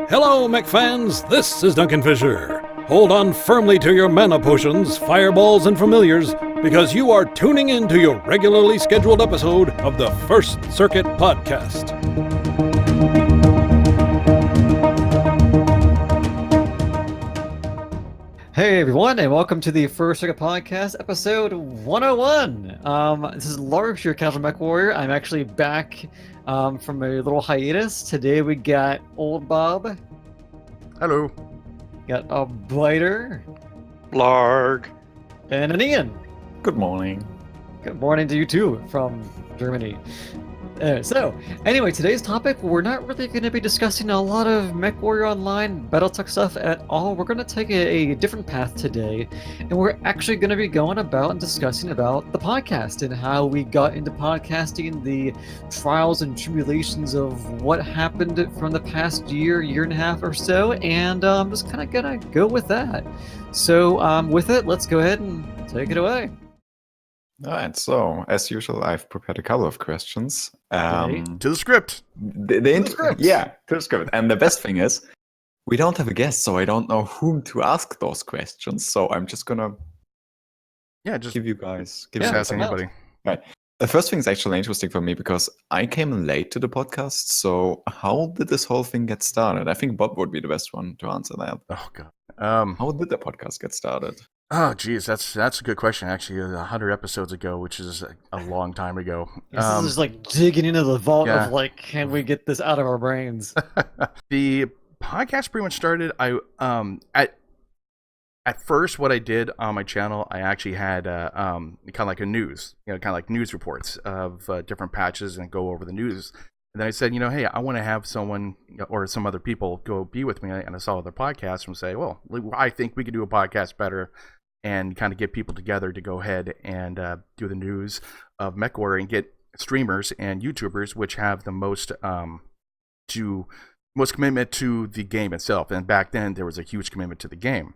Hello, Mech fans. This is Duncan Fisher. Hold on firmly to your mana potions, fireballs, and familiars, because you are tuning in to your regularly scheduled episode of the First Circuit Podcast. Hey everyone, and welcome to the First Circuit Podcast, episode 101. This is Lark, your casual mech warrior. I'm actually back from a little hiatus. Today we got Old Bob. Hello. Got a Blighter. Larg. And an Ian. Good morning. Good morning to you too, from Germany. So, anyway, today's topic, we're not really going to be discussing a lot of Mechwarrior Online Battletech stuff at all. We're going to take a different path today, and we're actually going to be going about and discussing about the podcast and how we got into podcasting, the trials and tribulations of what happened from the past year and a half or so, and just kind of going to go with that. So, with it, let's go ahead and take it away. All right, so as usual, I've prepared a couple of questions. To the script. The script. Yeah, to the script. And the best thing is, we don't have a guest, so I don't know whom to ask those questions. So I'm just gonna just give you guys. ask anybody. Right. The first thing is actually interesting for me because I came late to the podcast. So how did this whole thing get started? I think Bob would be the best one to answer that. Oh god. How did the podcast get started? Oh geez, that's a good question. Actually, 100 episodes ago, which is a long time ago. This is just like digging into the vault of like, can we get this out of our brains? The podcast pretty much started. At first, what I did on my channel, I actually had kind of like a news, kind of like news reports of different patches and go over the news. And then I said, hey, I want to have someone or some other people go be with me, and I saw other podcasts and say, well, I think we could do a podcast better. And kind of get people together to go ahead and do the news of Mechwarrior and get streamers and YouTubers which have the most commitment to the game itself. And back then there was a huge commitment to the game.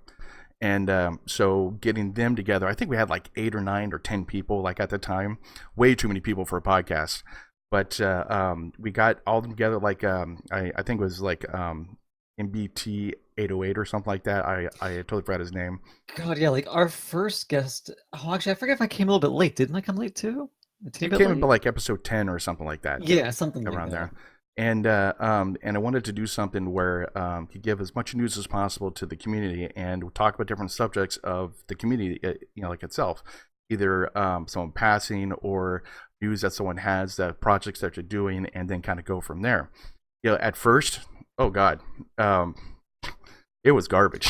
And so getting them together, I think we had like 8 or 9 or 10 people like at the time, way too many people for a podcast. But we got all of them together like I think it was like MBT 808 or something like that. I totally forgot his name. God, yeah, like our first guest. Oh, actually, I forget if I came a little bit late. Didn't I come late too? It came in like episode 10 or something like that. Yeah, something around like there. And I wanted to do something where to give as much news as possible to the community and talk about different subjects of the community, like itself, either someone passing or news that someone has, the projects that they're doing, and then kind of go from there. At first, oh god. It was garbage.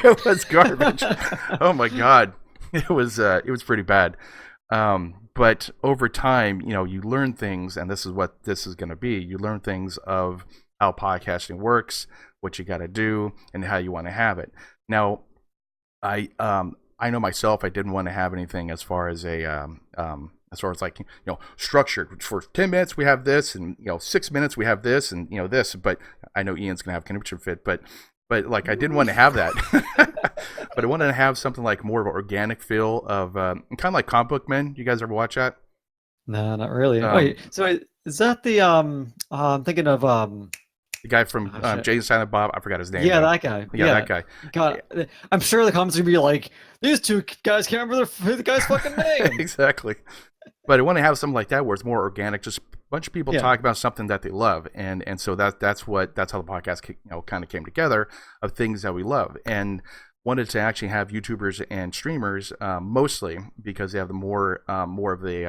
It was garbage. Oh my god, it was pretty bad. But over time, you learn things, and this is what this is going to be. You learn things of how podcasting works, what you got to do, and how you want to have it. Now, I know myself, I didn't want to have anything as far as like structured. For 10 minutes we have this, and 6 minutes we have this, and this. But I know Ian's gonna have connection fit, but like I didn't want to have that. But I wanted to have something like more of an organic feel of kind of like Comic Book Men. You guys ever watch that? No, not really. Wait, so is that the I'm thinking of the guy from Jay and Silent Bob? I forgot his name. Yeah, that guy. Yeah, that guy. God, I'm sure the comments are gonna be like, these two guys can't remember the guy's fucking name. Exactly. But I want to have something like that where it's more organic, just a bunch of people talk about something that they love, and so that's how the podcast kind of came together, of things that we love, and wanted to actually have YouTubers and streamers mostly because they have the more of the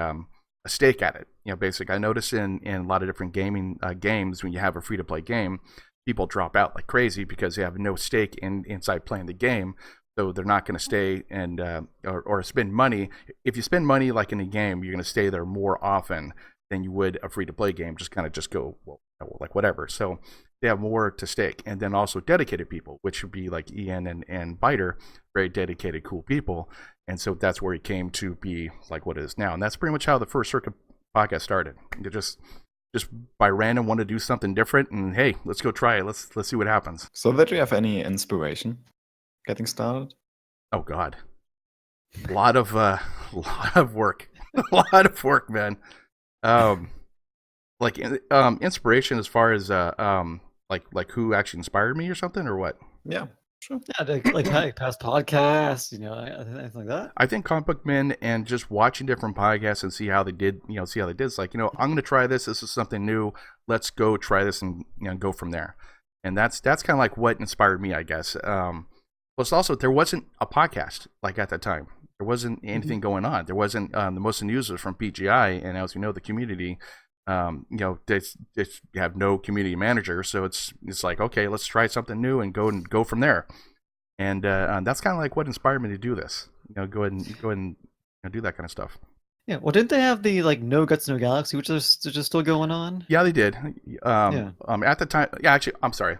a stake at it. Basically, I notice in a lot of different gaming games, when you have a free to play game, people drop out like crazy because they have no stake inside playing the game. So they're not going to stay and or spend money. If you spend money like in a game, you're going to stay there more often than you would a free-to-play game. Just go, like whatever. So they have more to stake. And then also dedicated people, which would be like Ian and Biter, very dedicated, cool people. And so that's where it came to be like what it is now. And that's pretty much how the First Circuit podcast started. It just by random want to do something different, and hey, let's go try it. Let's see what happens. So did you have any inspiration getting started? Oh god, a lot of work, a lot of work, man. Like inspiration as far as like who actually inspired me or something or what? Yeah, sure. Yeah, like hey, past podcasts, anything like that. I think comic book men and just watching different podcasts and see how they did. See how they did. It's like, I'm going to try this. This is something new. Let's go try this and go from there. And that's kind of like what inspired me, I guess. Plus, also there wasn't a podcast like at that time. There wasn't anything going on. There wasn't the most of the news was from PGI, and as we know, the community, they have no community manager, so it's like, okay, let's try something new and go from there. And that's kind of like what inspired me to do this. Go ahead and do that kind of stuff. Yeah, well, didn't they have the No Guts, No Galaxy, which is just still going on? Yeah, they did. At the time, yeah, actually, I'm sorry.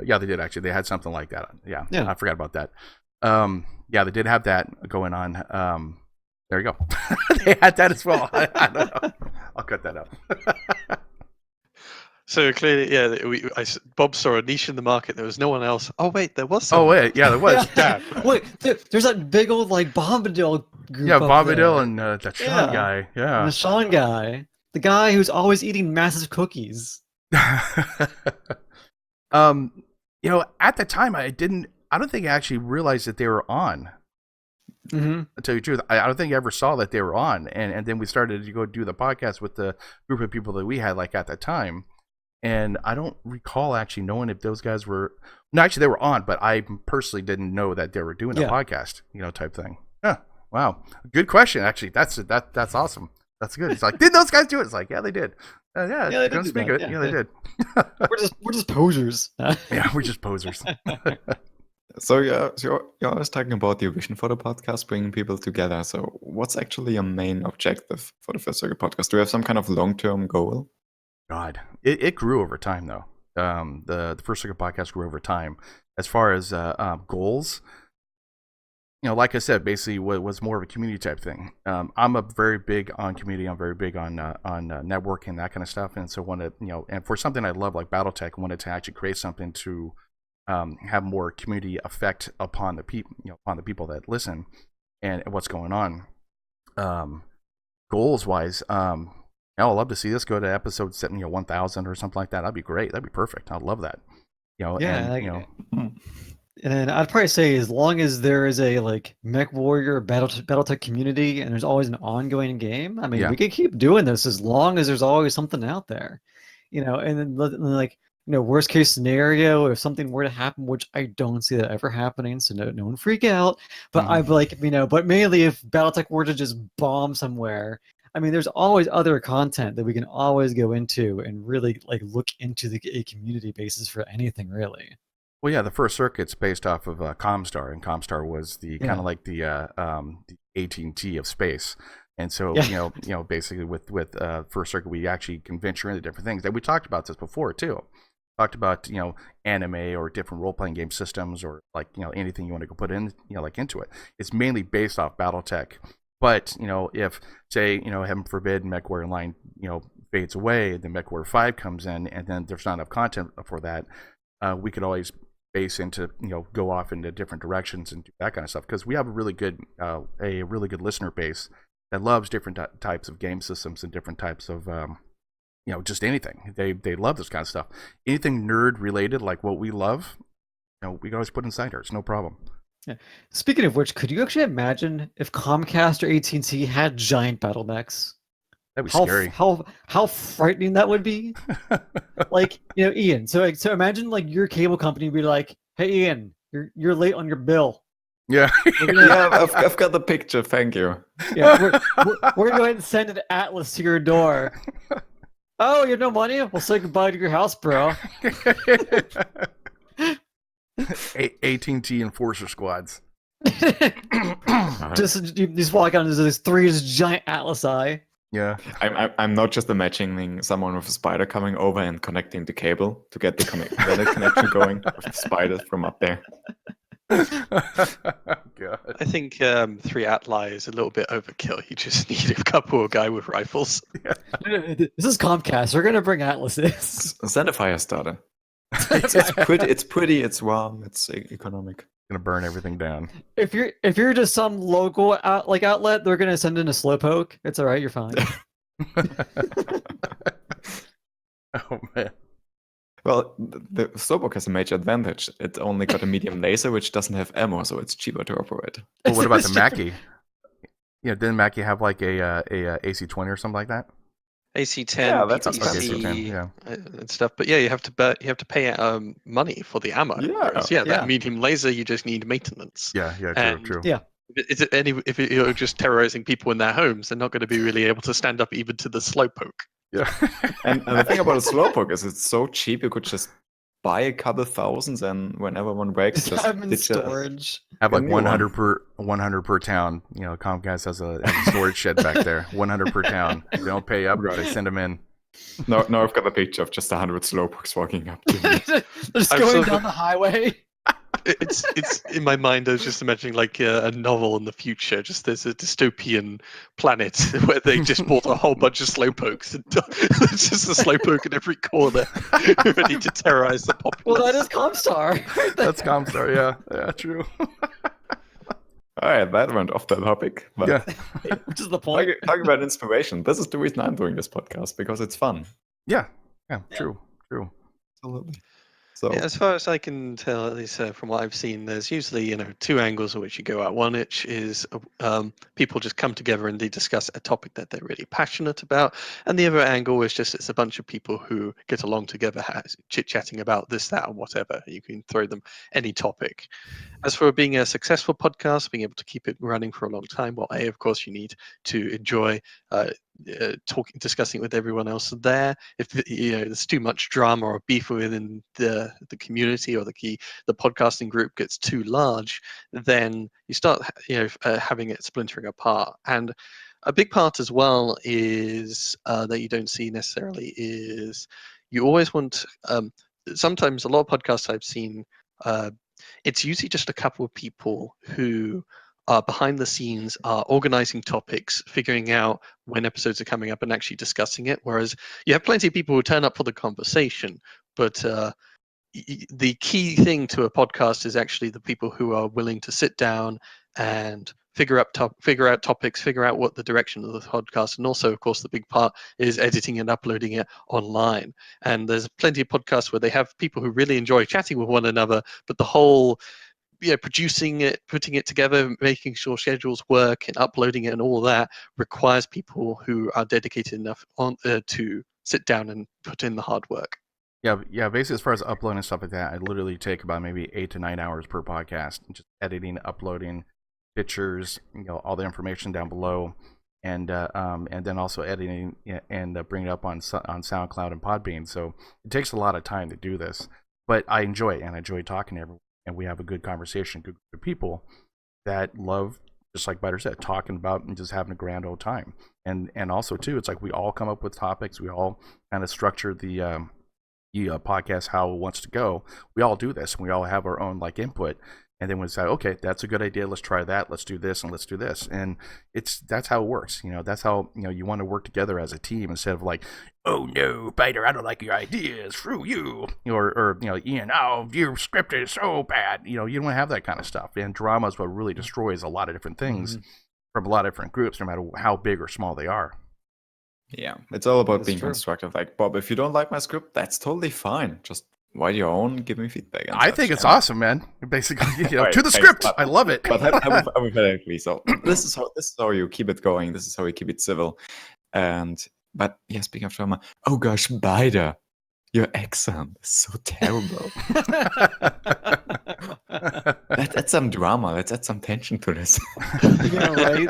Yeah, they did actually. They had something like that. Yeah. I forgot about that. Yeah, they did have that going on. There you go. They had that as well. I don't know. I'll cut that out. So clearly, yeah, Bob saw a niche in the market. There was no one else. Oh wait, there was. Oh wait, yeah, there was. Yeah. Wait, there's that big old Bombadil group. Yeah, Bombadil and that Sean guy. Yeah, and the Sean guy, the guy who's always eating massive cookies. At the time, I don't think I actually realized that they were on. Mm-hmm. To tell you the truth, I don't think I ever saw that they were on, and then we started to go do the podcast with the group of people that we had at that time. And I don't recall actually knowing if those guys were. No, actually, they were on, but I personally didn't know that they were doing a podcast, type thing. Yeah, wow, good question. Actually, that's awesome. That's good. It's like, did those guys do it? It's like, yeah, they did. Yeah, they did. Speak it. Yeah, they did. We're just posers. Yeah, we're just posers. So you're always talking about your vision for the podcast, bringing people together. So what's actually your main objective for the First Circuit podcast? Do you have some kind of long-term goal? God, it grew over time though. The First Circuit podcast grew over time. As far as goals, like I said, basically was more of a community type thing. I'm very big on community. I'm very big on networking, that kind of stuff. And so wanted, and for something I love like BattleTech, wanted to actually create something to have more community effect upon the people, upon the people that listen and what's going on. Goals wise, I'd love to see this go to episode 1000 or something like that. That'd be great. That'd be perfect. I'd love that. And then I'd probably say as long as there is a Mechwarrior BattleTech community and there's always an ongoing game, I mean, we can keep doing this as long as there's always something out there, and then worst case scenario, if something were to happen, which I don't see that ever happening, so no one freak out. But I'd but mainly if BattleTech were to just bomb somewhere, I mean, there's always other content that we can always go into and really look into a community basis for anything really. Well, yeah, the First Circuit's based off of Comstar, and Comstar was the kind of like the AT&T of space. And so, basically with First Circuit, we actually can venture into different things. And we talked about this before too. Talked about anime or different role playing game systems or anything you want to go put in into it. It's mainly based off BattleTech. But if say heaven forbid Mechwarrior Online fades away, then Mechwarrior 5 comes in, and then there's not enough content for that, we could always base into go off into different directions and do that kind of stuff, because we have a really good listener base that loves different types of game systems and different types of just anything. They love this kind of stuff. Anything nerd related like what we love, we can always put inside here. It's no problem. Yeah. Speaking of which, could you actually imagine if Comcast or AT&T had giant battle mechs? That'd be scary. How frightening that would be. Ian. So imagine your cable company would be like, "Hey, Ian, you're late on your bill." Yeah. I've got the picture. Thank you. Yeah, we're gonna go ahead and send an Atlas to your door. Oh, you have no money? We'll say goodbye to your house, bro. AT&T enforcer squads. just walk out and there's three giant Atlas eye. Yeah. I'm not just imagining someone with a spider coming over and connecting the cable to get the connection going with spiders from up there. God. I think 3 Atli is a little bit overkill. You just need a couple of guy with rifles. Yeah. This is Comcast. We're gonna bring Atlases. Send a fire starter. It's pretty. It's warm. It's economic. Gonna burn everything down. If you're just some local outlet, they're gonna send in a slowpoke. It's all right. You're fine. Oh man. Well, the Slowpoke has a major advantage. It only got a medium laser, which doesn't have ammo, so it's cheaper to operate. Well, what about the Mackie? Yeah, didn't Mackie have like a AC-20 or something like that? AC-10, Yeah, that's Okay, expensive. AC-10, yeah. and stuff. But yeah, you have to pay money for the ammo. Yeah. Whereas, Yeah. that medium laser, you just need maintenance. Yeah, true, And true. Yeah. If you're just terrorizing people in their homes, they're not going to be really able to stand up even to the Slowpoke. Yeah. And the thing about a Slowpoke is it's so cheap, you could just buy a couple thousands, and whenever one breaks, Just just have them in ditch it. storage. Have A like new 100 per town. You know, Comcast has a storage shed back there. 100 per town. If they don't pay up, Right. they send them in. No, I've got a picture of just 100 Slowpokes walking up to me. Just I've going still down got- the highway. It's in my mind. I was just imagining like a novel in the future. Just there's a dystopian planet where they just bought a whole bunch of slowpokes, and it's just a slowpoke in every corner, ready to terrorize the populace. Well, that is Comstar. Right there. That's Comstar, yeah, true. All right, that went off the topic. But Yeah, Which is the point. talking about inspiration, this is the reason I'm doing this podcast, because it's fun. yeah, true. Absolutely. So Yeah, as far as I can tell, at least from what I've seen, there's usually two angles in which you go at. One, which is people just come together and they discuss a topic that they're really passionate about, and the other angle is just it's a bunch of people who get along together, chit-chatting about this, that, and whatever. You can throw them any topic. As for being a successful podcast, being able to keep it running for a long time, well, of course, you need to enjoy discussing it with everyone else there. If there's too much drama or beef within the community, or the podcasting group gets too large, then you start having it splintering apart. And a big part as well is that you don't see necessarily is you always want. Sometimes a lot of podcasts I've seen. It's usually just a couple of people who are behind the scenes, are organizing topics, figuring out when episodes are coming up, and actually discussing it. Whereas you have plenty of people who turn up for the conversation, but the key thing to a podcast is actually the people who are willing to sit down and figure out topics, figure out what the direction of the podcast, and also, of course, the big part is editing and uploading it online. And there's plenty of podcasts where they have people who really enjoy chatting with one another, but the whole producing it, putting it together, making sure schedules work, and uploading it and all that requires people who are dedicated enough to sit down and put in the hard work. Yeah. Basically, as far as uploading and stuff like that, I literally take about maybe 8 to 9 hours per podcast, just editing, uploading pictures, all the information down below, and then also editing and bring it up on SoundCloud and Podbean. So it takes a lot of time to do this, but I enjoy it, and I enjoy talking to everyone, and we have a good conversation, good people that love, just like Butter said, talking about and just having a grand old time. And also too, it's like we all come up with topics, we all kind of structure the podcast how it wants to go. We all do this, and we all have our own input, and then we say, okay, that's a good idea, let's try that, let's do this, and let's do this. And that's how it works. That's how you want to work together as a team, instead of oh no, Biter, I don't like your ideas, screw you, or Ian, oh, your script is so bad. You don't want to have that kind of stuff. And drama is what really destroys a lot of different things from a lot of different groups, no matter how big or small they are. yeah, it's all about That's being true. constructive. Like, Bob, if you don't like my script, that's totally fine. Just write your own, give me feedback. And I such. think it's And- awesome, man. Basically, Alright, to the thanks, script. but- I love it. But hypothetically, so this is how you keep it going. This is how you keep it civil. But yeah, speaking of drama, oh gosh, Bida, your accent is so terrible. Let's add some drama. Let's add some tension to this. Yeah, right.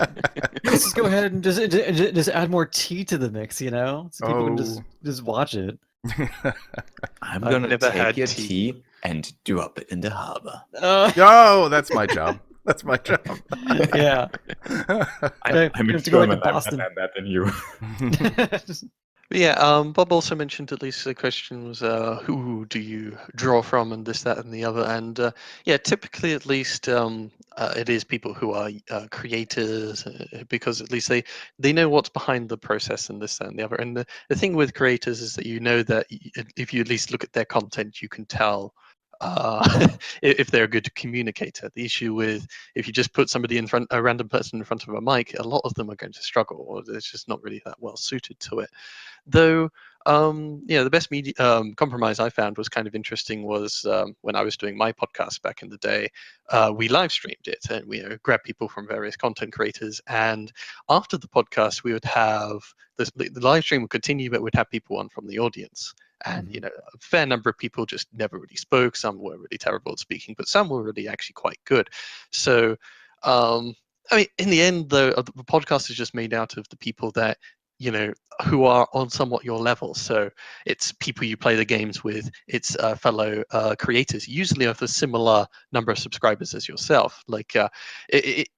Let's just go ahead and just add more tea to the mix, so people can just watch it. I'm I've gonna never take had your tea. tea and drop it in the harbor. No, that's my job. That's my job. Yeah. I'm you in have to go German. back to I'm Boston. better at that than you. But yeah, Bob also mentioned at least the question was who do you draw from, and this, that, and the other. And yeah, typically at least it is people who are creators, because at least they know what's behind the process, and this, that, and the other. And the thing with creators is that that if you at least look at their content, you can tell if they're a good communicator. The issue with if you just put somebody in front, a random person in front of a mic, a lot of them are going to struggle, or it's just not really that well suited to it. Though, the best media compromise I found was kind of interesting was when I was doing my podcast back in the day. We live streamed it, and we grabbed people from various content creators. And after the podcast, we would have the live stream would continue, but we'd have people on from the audience. And a fair number of people just never really spoke. Some were really terrible at speaking, but some were really actually quite good. So, in the end, though, the podcast is just made out of the people that who are on somewhat your level. So it's people you play the games with. It's fellow creators, usually of a similar number of subscribers as yourself. Like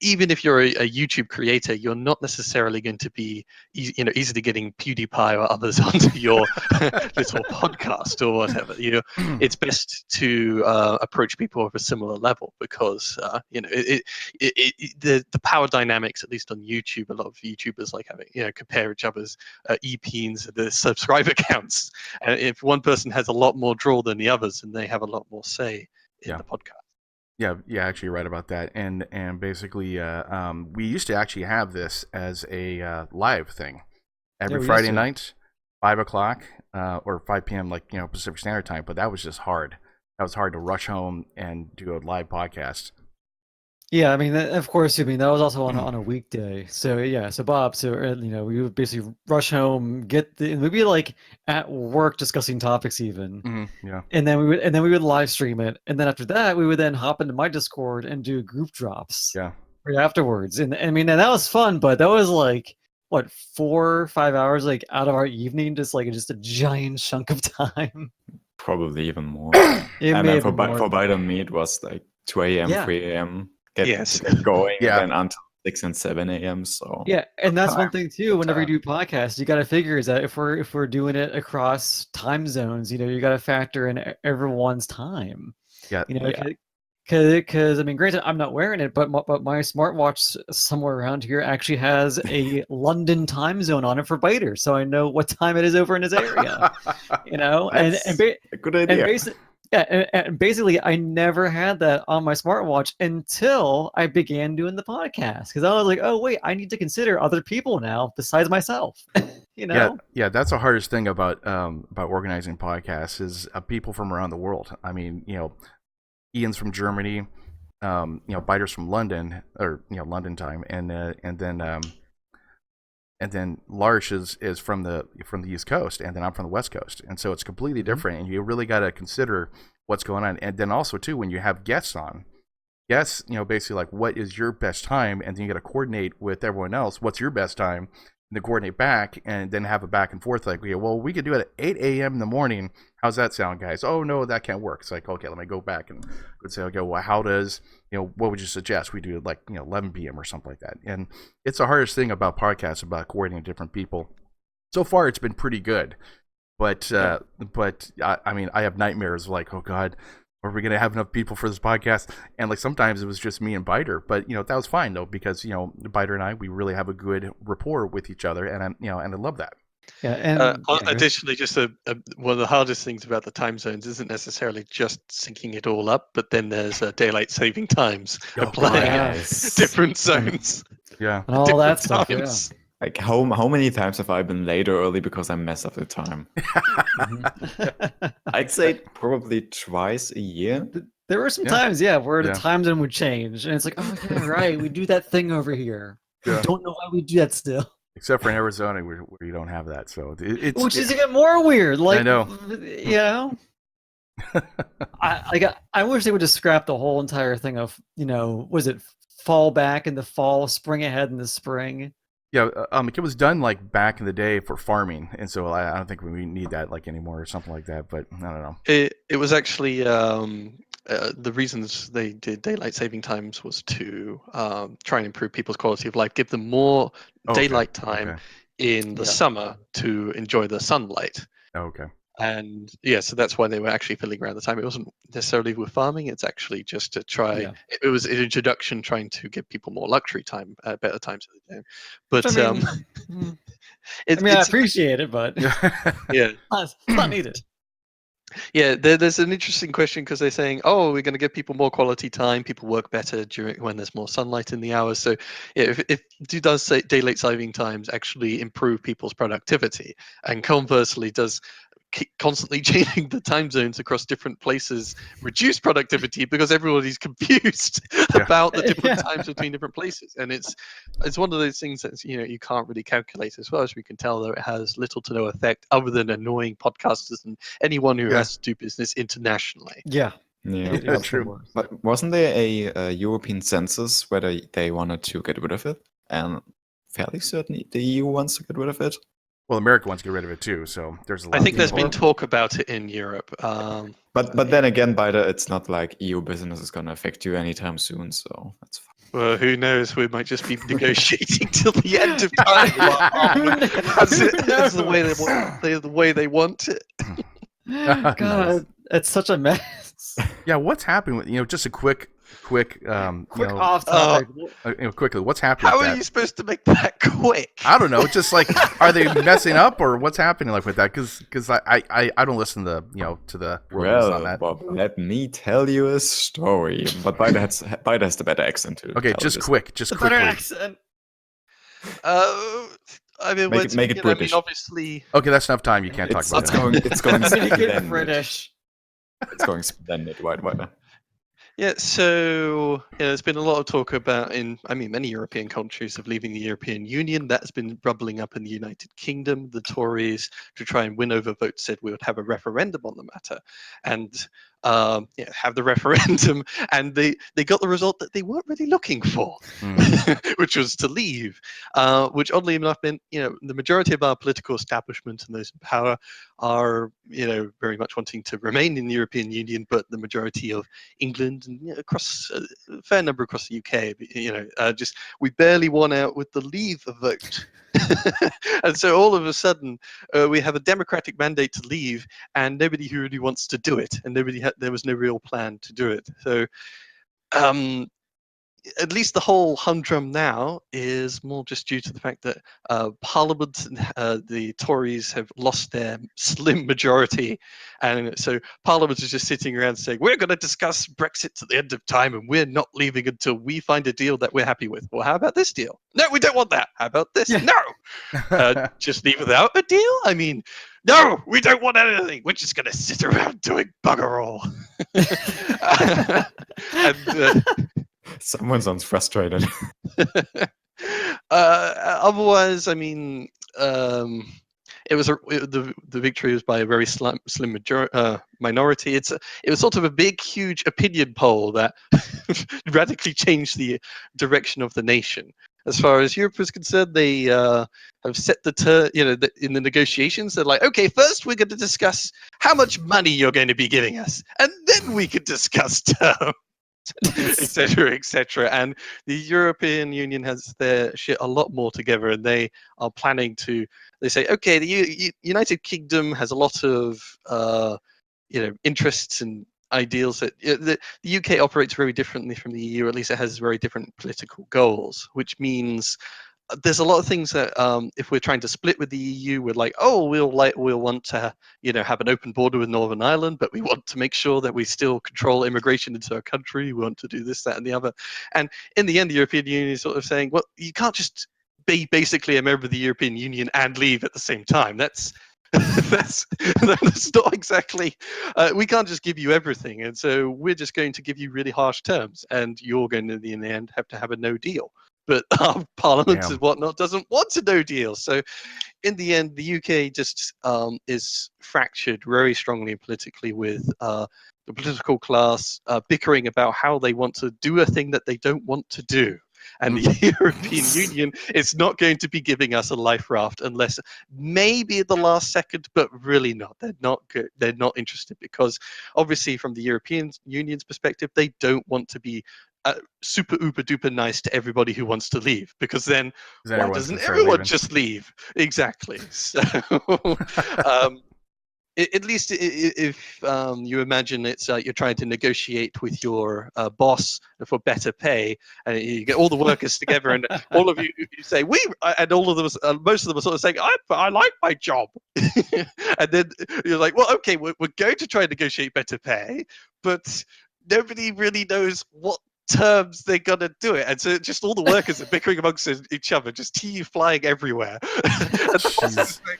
even if you're a YouTube creator, you're not necessarily going to be easily getting PewDiePie or others onto your little podcast or whatever. It's best to approach people of a similar level, because the power dynamics, at least on YouTube, a lot of YouTubers like having compare each other's EPs, the subscriber counts. And if one person has a lot more draw than the others, then they have a lot more say in the podcast. Yeah, actually, you're right about that. And basically, we used to actually have this as a live thing every Friday night, 5 o'clock or 5 p.m. Pacific Standard Time. But that was just hard. That was hard to rush home and do a live podcast. Yeah, of course. That was also on a weekday. So Bob, we would basically rush home, we'd be like at work discussing topics even, and then we would live stream it, and then after that we would then hop into my Discord and do group drops. Yeah. Right afterwards, and and that was fun, but that was like what 4 or 5 hours out of our evening, just a giant chunk of time. Probably even more. And then for Bite on Me, it was like 2 a.m., 3 a.m. Get going, and then until 6 and 7 a.m. So and that's one thing too. Whenever you do podcasts, you got to figure is that if we're doing it across time zones, you got to factor in everyone's time. Because granted, I'm not wearing it, but my smartwatch somewhere around here actually has a London time zone on it for Biter, so I know what time it is over in his area. That's a good idea. And basically, I never had that on my smartwatch until I began doing the podcast, because I was like, oh wait, I need to consider other people now besides myself. Yeah, that's the hardest thing about organizing podcasts is people from around the world. Ian's from Germany, Biter's from London, or London time, and then Lars is from the East Coast, and then I'm from the West Coast, and so it's completely different. And you really got to consider what's going on. And then also too, when you have guests on, basically like what is your best time, and then you got to coordinate with everyone else what's your best time, and then coordinate back, and then have a back and forth. Like, we could do it at 8 a.m. in the morning. How's that sound, guys? Oh no, that can't work. It's like, okay, let me go back and say, okay, well, how does what would you suggest we do it 11 p.m. or something like that? And it's the hardest thing about podcasts, about coordinating different people. So far, it's been pretty good, but I have nightmares like, oh God, are we gonna have enough people for this podcast? And sometimes it was just me and Biter, but that was fine though, because Biter and I, we really have a good rapport with each other, and I love that. Yeah, and additionally, just one of the hardest things about the time zones isn't necessarily just syncing it all up, but then there's daylight saving times applying different zones. And all that stuff. Times. Like how many times have I been late or early because I mess up the time? I'd say probably twice a year. There were some times, where the time zone would change, and it's like, oh yeah, right, we do that thing over here. We don't know why we do that still. Except for in Arizona, where you don't have that, so which is even more weird. I know. I wish they would just scrap the whole entire thing of was it fall back in the fall, spring ahead in the spring. Yeah, it was done back in the day for farming, and so I don't think we need that anymore or something like that. But I don't know. It was actually the reasons they did daylight saving times was to try and improve people's quality of life, give them more daylight time in the summer to enjoy the sunlight. Okay. And so that's why they were actually fiddling around the time. It wasn't necessarily with farming. It's actually just to try. Yeah. It was an introduction trying to give people more luxury time at better times of the day. But I appreciate it, but yeah, it's not needed. Yeah, there's an interesting question because they're saying, "Oh, we're going to give people more quality time. People work better during when there's more sunlight in the hours." So, yeah, if does say daylight saving times actually improve people's productivity, and conversely, does constantly changing the time zones across different places reduce productivity because everybody's confused Yeah. about the different Yeah. times between different places, and it's one of those things that you can't really calculate. As well as we can tell, though, it has little to no effect other than annoying podcasters and anyone who Yeah. has to do business internationally. Yeah. Yeah. It helps True. them more. But wasn't there a European census where they wanted to get rid of it? And fairly certain the EU wants to get rid of it. Well, America wants to get rid of it too, so there's a lot I of think there's people. been talk about it in Europe. But then again, it's not like EU business is going to affect you anytime soon, so that's fine. Well, who knows? We might just be negotiating till the end of time. That's the way the way they want it. God, Nice. it's such a mess. Yeah, what's happening with just a quick Quick off topic. quickly, what's happening How with are that? you supposed to make that quick? I don't know. Just like, are they messing up or what's happening like with that? Because I don't listen to to the world news on Well, that. Bob, let me tell you a story. But Bida has the better accent to Okay, tell just this. quick, just The better quickly. accent. I mean, Make it British. obviously, Okay, that's enough time. You can't talk about it. It's going Make it splendid. British. It's going splendid. Why? yeah. So there's been a lot of talk about many European countries of leaving the European Union. That's been bubbling up in the United Kingdom. The Tories, to try and win over votes, said we would have a referendum on the matter, and have the referendum, and they got the result that they weren't really looking for, which was to leave, which oddly enough meant the majority of our political establishment and those in power are very much wanting to remain in the European Union, but the majority of England and across a fair number across the UK, just we barely won out with the leave vote. And so all of a sudden we have a democratic mandate to leave and nobody who really wants to do it, and there was no real plan to do it. So at least the whole humdrum now is more just due to the fact that Parliament, the Tories have lost their slim majority, and so Parliament is just sitting around saying, "We're going to discuss Brexit to the end of time, and we're not leaving until we find a deal that we're happy with." Well, how about this deal? No, we don't want that. How about this? Yeah. No, just leave without a deal. I mean, no, we don't want anything. We're just going to sit around doing bugger all. And Someone sounds frustrated. otherwise, I mean, the victory was by a very slim minority. It was sort of a big, huge opinion poll that radically changed the direction of the nation. As far as Europe is concerned, they have set in the negotiations. They're like, okay, first we're going to discuss how much money you're going to be giving us, and then we can discuss terms. Etc., etc. And the European Union has their shit a lot more together, and they are planning to. They say, okay, the United Kingdom has a lot of interests and ideals that the UK operates very differently from the EU. At least it has very different political goals, which means there's a lot of things that if we're trying to split with the EU, we're like, oh, we'll want to have an open border with Northern Ireland, but we want to make sure that we still control immigration into our country. We want to do this, that, and the other. And in the end, the European Union is sort of saying, well, you can't just be basically a member of the European Union and leave at the same time. That's not exactly. We can't just give you everything, and so we're just going to give you really harsh terms, and you're going to, in the end, have to have a no deal. But our parliament and whatnot doesn't want a no deal. So in the end, the UK just is fractured very strongly politically with the political class bickering about how they want to do a thing that they don't want to do. And the European Union is not going to be giving us a life raft unless maybe at the last second, but really not. They're not good. They're not interested because obviously from the European Union's perspective, they don't want to be super uber duper nice to everybody who wants to leave, because then why doesn't everyone just leave? Exactly. So At least if you imagine it's you're trying to negotiate with your boss for better pay, and you get all the workers together, and all of you say and all of them, most of them are sort of saying, I like my job, and then you're like, well, okay, we're going to try and negotiate better pay, but nobody really knows what terms they're gonna do it, and so just all the workers are bickering amongst each other, just tea flying everywhere. And the boss is like,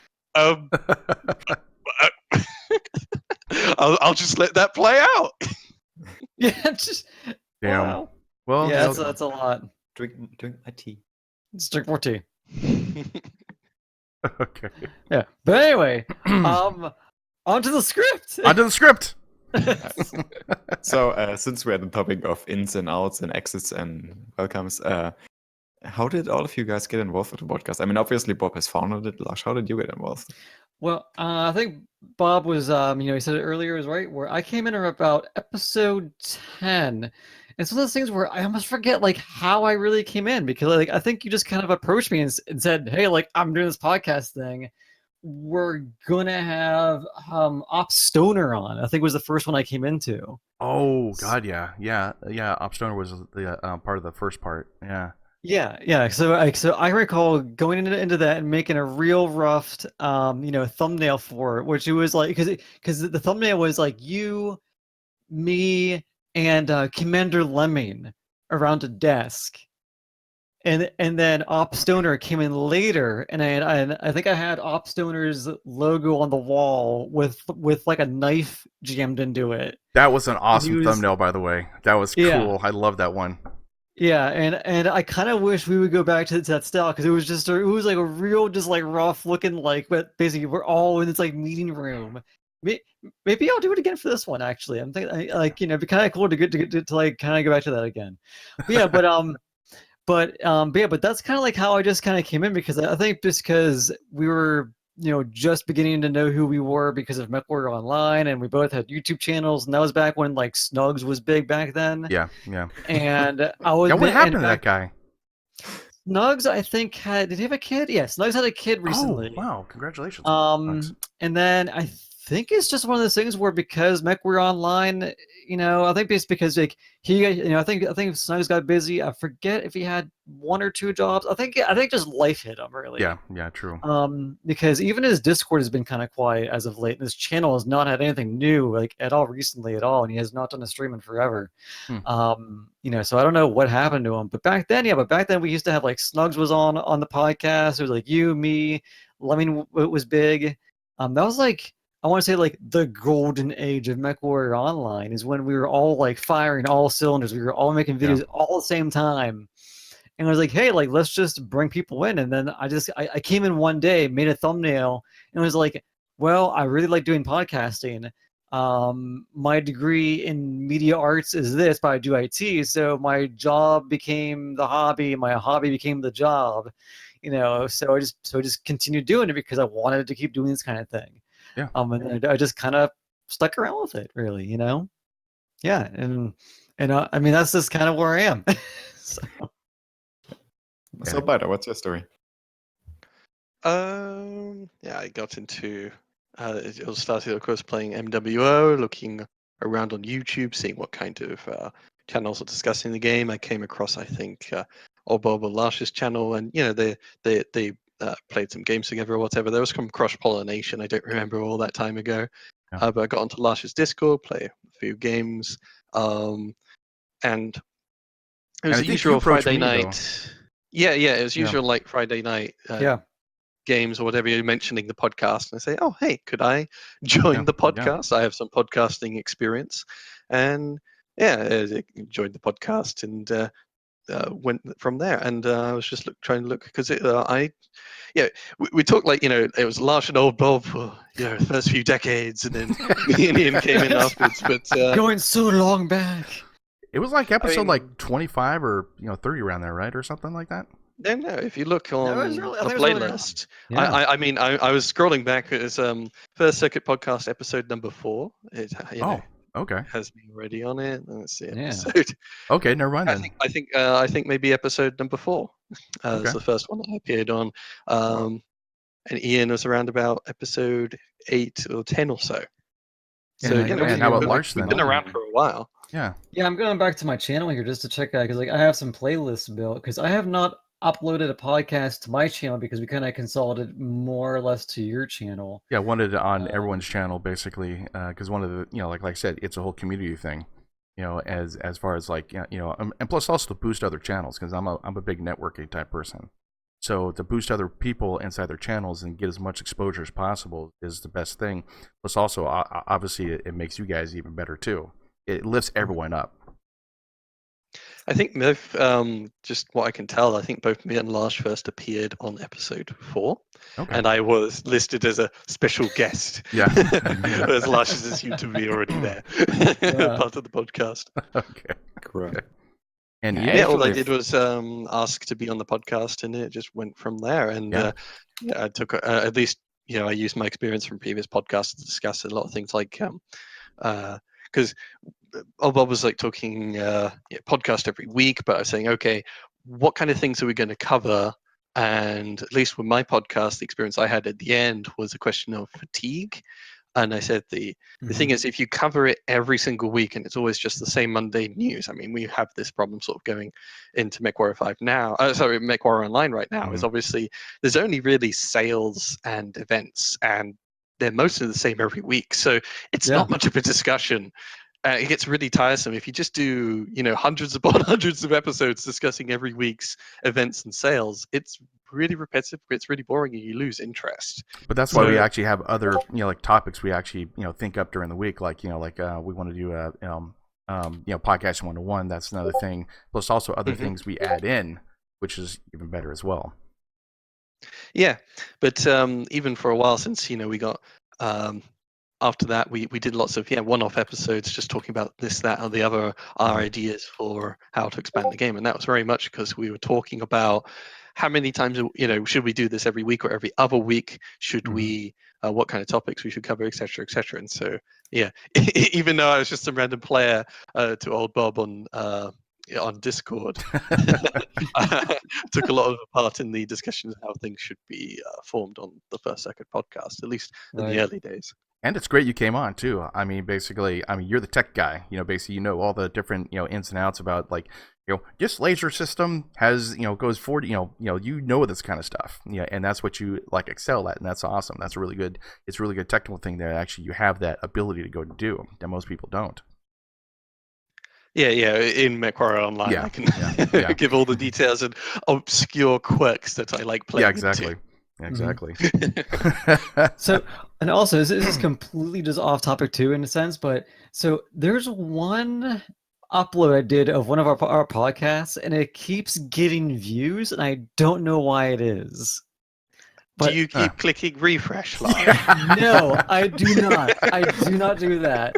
I'll just let that play out. Yeah, just Damn. wow. Well, Yeah, you know, that's a lot. Drink my tea. Let's drink more tea. okay. Yeah, but anyway, onto the script. Onto the script. So, since we're at the topic of ins and outs and exits and welcomes, how did all of you guys get involved with the podcast? I mean, obviously Bob has founded it. Lars, how did you get involved? Well, I think Bob was, he said it earlier, is right, where I came in at about episode 10. It's one of those things where I almost forget, like, how I really came in, because, like, I think you just kind of approached me and said, hey, like, I'm doing this podcast thing. We're gonna have Op Stoner on. I think was the first one I came into. Oh, God, yeah. Opstoner was the part of the first part. Yeah. Yeah. So I recall going into that and making a real rough, thumbnail for it, which it was like because the thumbnail was like you, me, and Commander Lemming around a desk, and then Op Stoner came in later, and I think I had Op Stoner's logo on the wall with like a knife jammed into it. That was an awesome thumbnail, by the way. That was cool. I love that one. Yeah, and I kind of wish we would go back to that style, because it was like a real just like rough looking, like, but basically we're all in this like meeting room. Maybe I'll do it again for this one, actually. I'm thinking like, it'd be kind of cool to like kind of go back to that again. But yeah, but that's kind of like how I just kind of came in, because I think just because we were just beginning to know who we were because of Mechwarrior Online, and we both had YouTube channels, and that was back when like Snugs was big back then. Yeah. And I was. Yeah, what happened to that guy? Snugs, I think, did he have a kid? Yeah, Snugs had a kid recently. Oh, wow, congratulations. And then I think it's just one of those things where, because Mechwarrior Online, I think it's because like I think Snugs got busy. I forget if he had one or two jobs. I think just life hit him, really. Yeah, true. Because even his Discord has been kind of quiet as of late, and his channel has not had anything new like at all recently at all, and he has not done a stream in forever. So I don't know what happened to him. But back then we used to have like Snugs was on the podcast. It was like you, me, Lemming was big. That was like, I want to say like the golden age of Mechwarrior Online, is when we were all like firing all cylinders. We were all making videos all at the same time. And I was like, hey, like, let's just bring people in. And then I came in one day, made a thumbnail, and was like, well, I really like doing podcasting. My degree in media arts is this, but I do IT. So my job became the hobby, and my hobby became the job. So I just continued doing it because I wanted to keep doing this kind of thing. Yeah. And I just kind of stuck around with it, really, Yeah, and I mean, that's just kind of where I am. So, Bida, what's your story? I got into it all started, of course, playing MWO, looking around on YouTube, seeing what kind of channels are discussing the game. I came across, I think, Oldbobs or Lars's channel, and they played some games together or whatever. There was some cross pollination. I don't remember all that time ago, but I got onto Lars's Discord, play a few games, and it was the usual Friday night. Yeah, it was usual like Friday night games or whatever. You're mentioning the podcast, and I say, oh, hey, could I join the podcast? I have some podcasting experience, and I enjoyed the podcast and went from there. And I was just trying to look, because we talked like it was Lars and Oldbobs for the first few decades, and then me and Ian came in afterwards. But going so long back. It was like episode like 25 or 30 around there, right, or something like that. No. If you look on the playlist, I was scrolling back. It's First Circuit Podcast episode number 4. It okay, has me already on it. Let's see episode. Okay, never mind then. I think maybe episode number 4 is the first one I appeared on. and Ian was around about episode 8 or 10 or so. So and how about Lars we've then? been around for a while. Yeah. Yeah, I'm going back to my channel here just to check out because like I have some playlists built because I have not uploaded a podcast to my channel because we kind of consolidated more or less to your channel. Yeah, wanted it on everyone's channel basically, because one of the like I said, it's a whole community thing, as far as like and plus also to boost other channels because I'm a big networking type person, so to boost other people inside their channels and get as much exposure as possible is the best thing. Plus also obviously it makes you guys even better too. It lifts everyone up. I think both, just what I can tell, I think both me and Lars first appeared on episode 4, and I was listed as a special guest. Yeah. Whereas Lars is assumed to be already there, part of the podcast. Okay. Correct. And yeah, all I did was ask to be on the podcast, and it just went from there. And I took at least I used my experience from previous podcasts to discuss a lot of things like because Bob was like talking podcast every week, but I was saying, okay, what kind of things are we going to cover? And at least with my podcast, the experience I had at the end was a question of fatigue. And I said the thing is, if you cover it every single week and it's always just the same mundane news, I mean, we have this problem sort of going into Mechwarrior 5 now. Mechwarrior Online right now is obviously there's only really sales and events, and they're mostly the same every week. So it's not much of a discussion. It gets really tiresome if you just do, hundreds upon hundreds of episodes discussing every week's events and sales. It's really repetitive. It's really boring, and you lose interest. But that's why we actually have other, like topics we actually, think up during the week. Like, we want to do a, podcast 101. That's another thing. Plus, also other things we add in, which is even better as well. Yeah, but even for a while since we got. After that, we did lots of one-off episodes just talking about this, that, or the other, our ideas for how to expand the game, and that was very much because we were talking about how many times should we do this every week or every other week? Should we? What kind of topics we should cover, etc., etc. And so even though I was just a random player to Old Bob on Discord, took a lot of part in the discussions of how things should be formed on the First Circuit podcast, at least in the early days. And it's great you came on too. I mean, basically, you're the tech guy. Basically, all the different ins and outs about like this laser system has goes forward. This kind of stuff. And that's what you like excel at, and that's awesome. That's a really good. It's a really good technical thing that actually you have that ability to go to do that most people don't. Yeah, in Mechwarrior Online, I can give all the details and obscure quirks that I like playing. Yeah, exactly. Into. Exactly. So, and also, this is completely just off topic too, in a sense, but so there's one upload I did of one of our podcasts, and it keeps getting views, and I don't know why it is. But, do you keep clicking refresh, Lars? No, I do not. I do not do that.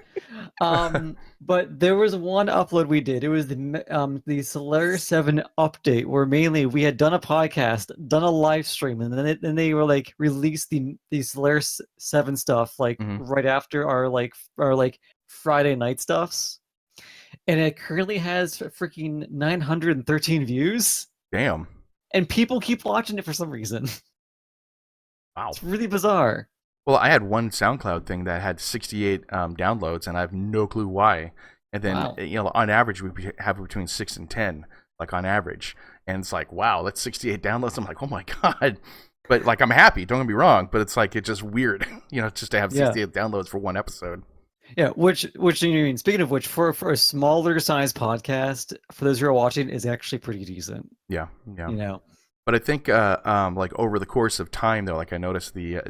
But there was one upload we did. It was the Solaris 7 update, where mainly we had done a podcast, done a live stream, and then they were like released the Solaris 7 stuff like right after our Friday night stuffs, and it currently has freaking 913 views. Damn! And people keep watching it for some reason. Wow, it's really bizarre. Well, I had one SoundCloud thing that had 68 downloads, and I have no clue why. And then, on average, we have between 6 and 10, like on average. And it's like, wow, that's 68 downloads. I'm like, oh my god. But like, I'm happy. Don't get me wrong. But it's like, it's just weird, just to have 68 downloads for one episode. Yeah, which speaking of which, for a smaller size podcast, for those who are watching, is actually pretty decent. Yeah. But I think, like over the course of time, though, like I noticed the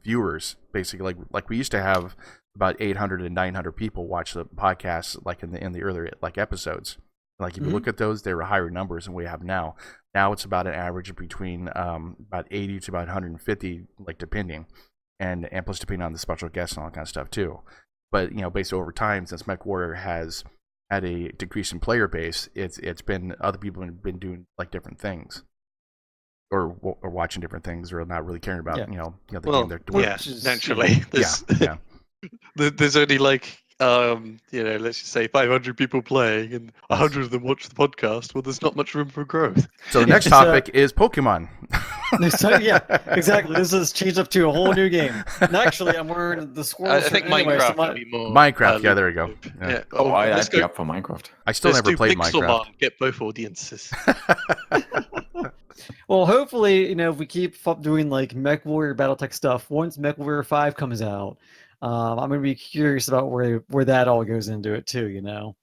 viewers basically, like we used to have about 800 and 900 people watch the podcast, like in the earlier like episodes. Like if you look at those, they were higher numbers than we have now. Now it's about an average between about 80 to about 150, like depending, and plus depending on the special guests and all that kind of stuff too. But based over time, since Mechwarrior has had a decrease in player base, it's been other people have been doing like different things. Or watching different things, or not really caring about the game they're doing. Yeah, naturally. There's only like let's just say 500 people playing and 100 of them watch the podcast, well, there's not much room for growth. So the next topic is Pokemon. Yeah, exactly. This is changed up to a whole new game. And actually, I'm wearing the squirrel I shirt think anyway, Minecraft so would be more. Minecraft, yeah, there we go. Yeah. Oh, let's I'd be go. up for Minecraft. I still Let's never do played Pixelmon, Minecraft. get both audiences. Well, hopefully, if we keep doing like MechWarrior BattleTech stuff, once MechWarrior 5 comes out, I'm gonna be curious about where that all goes into it too.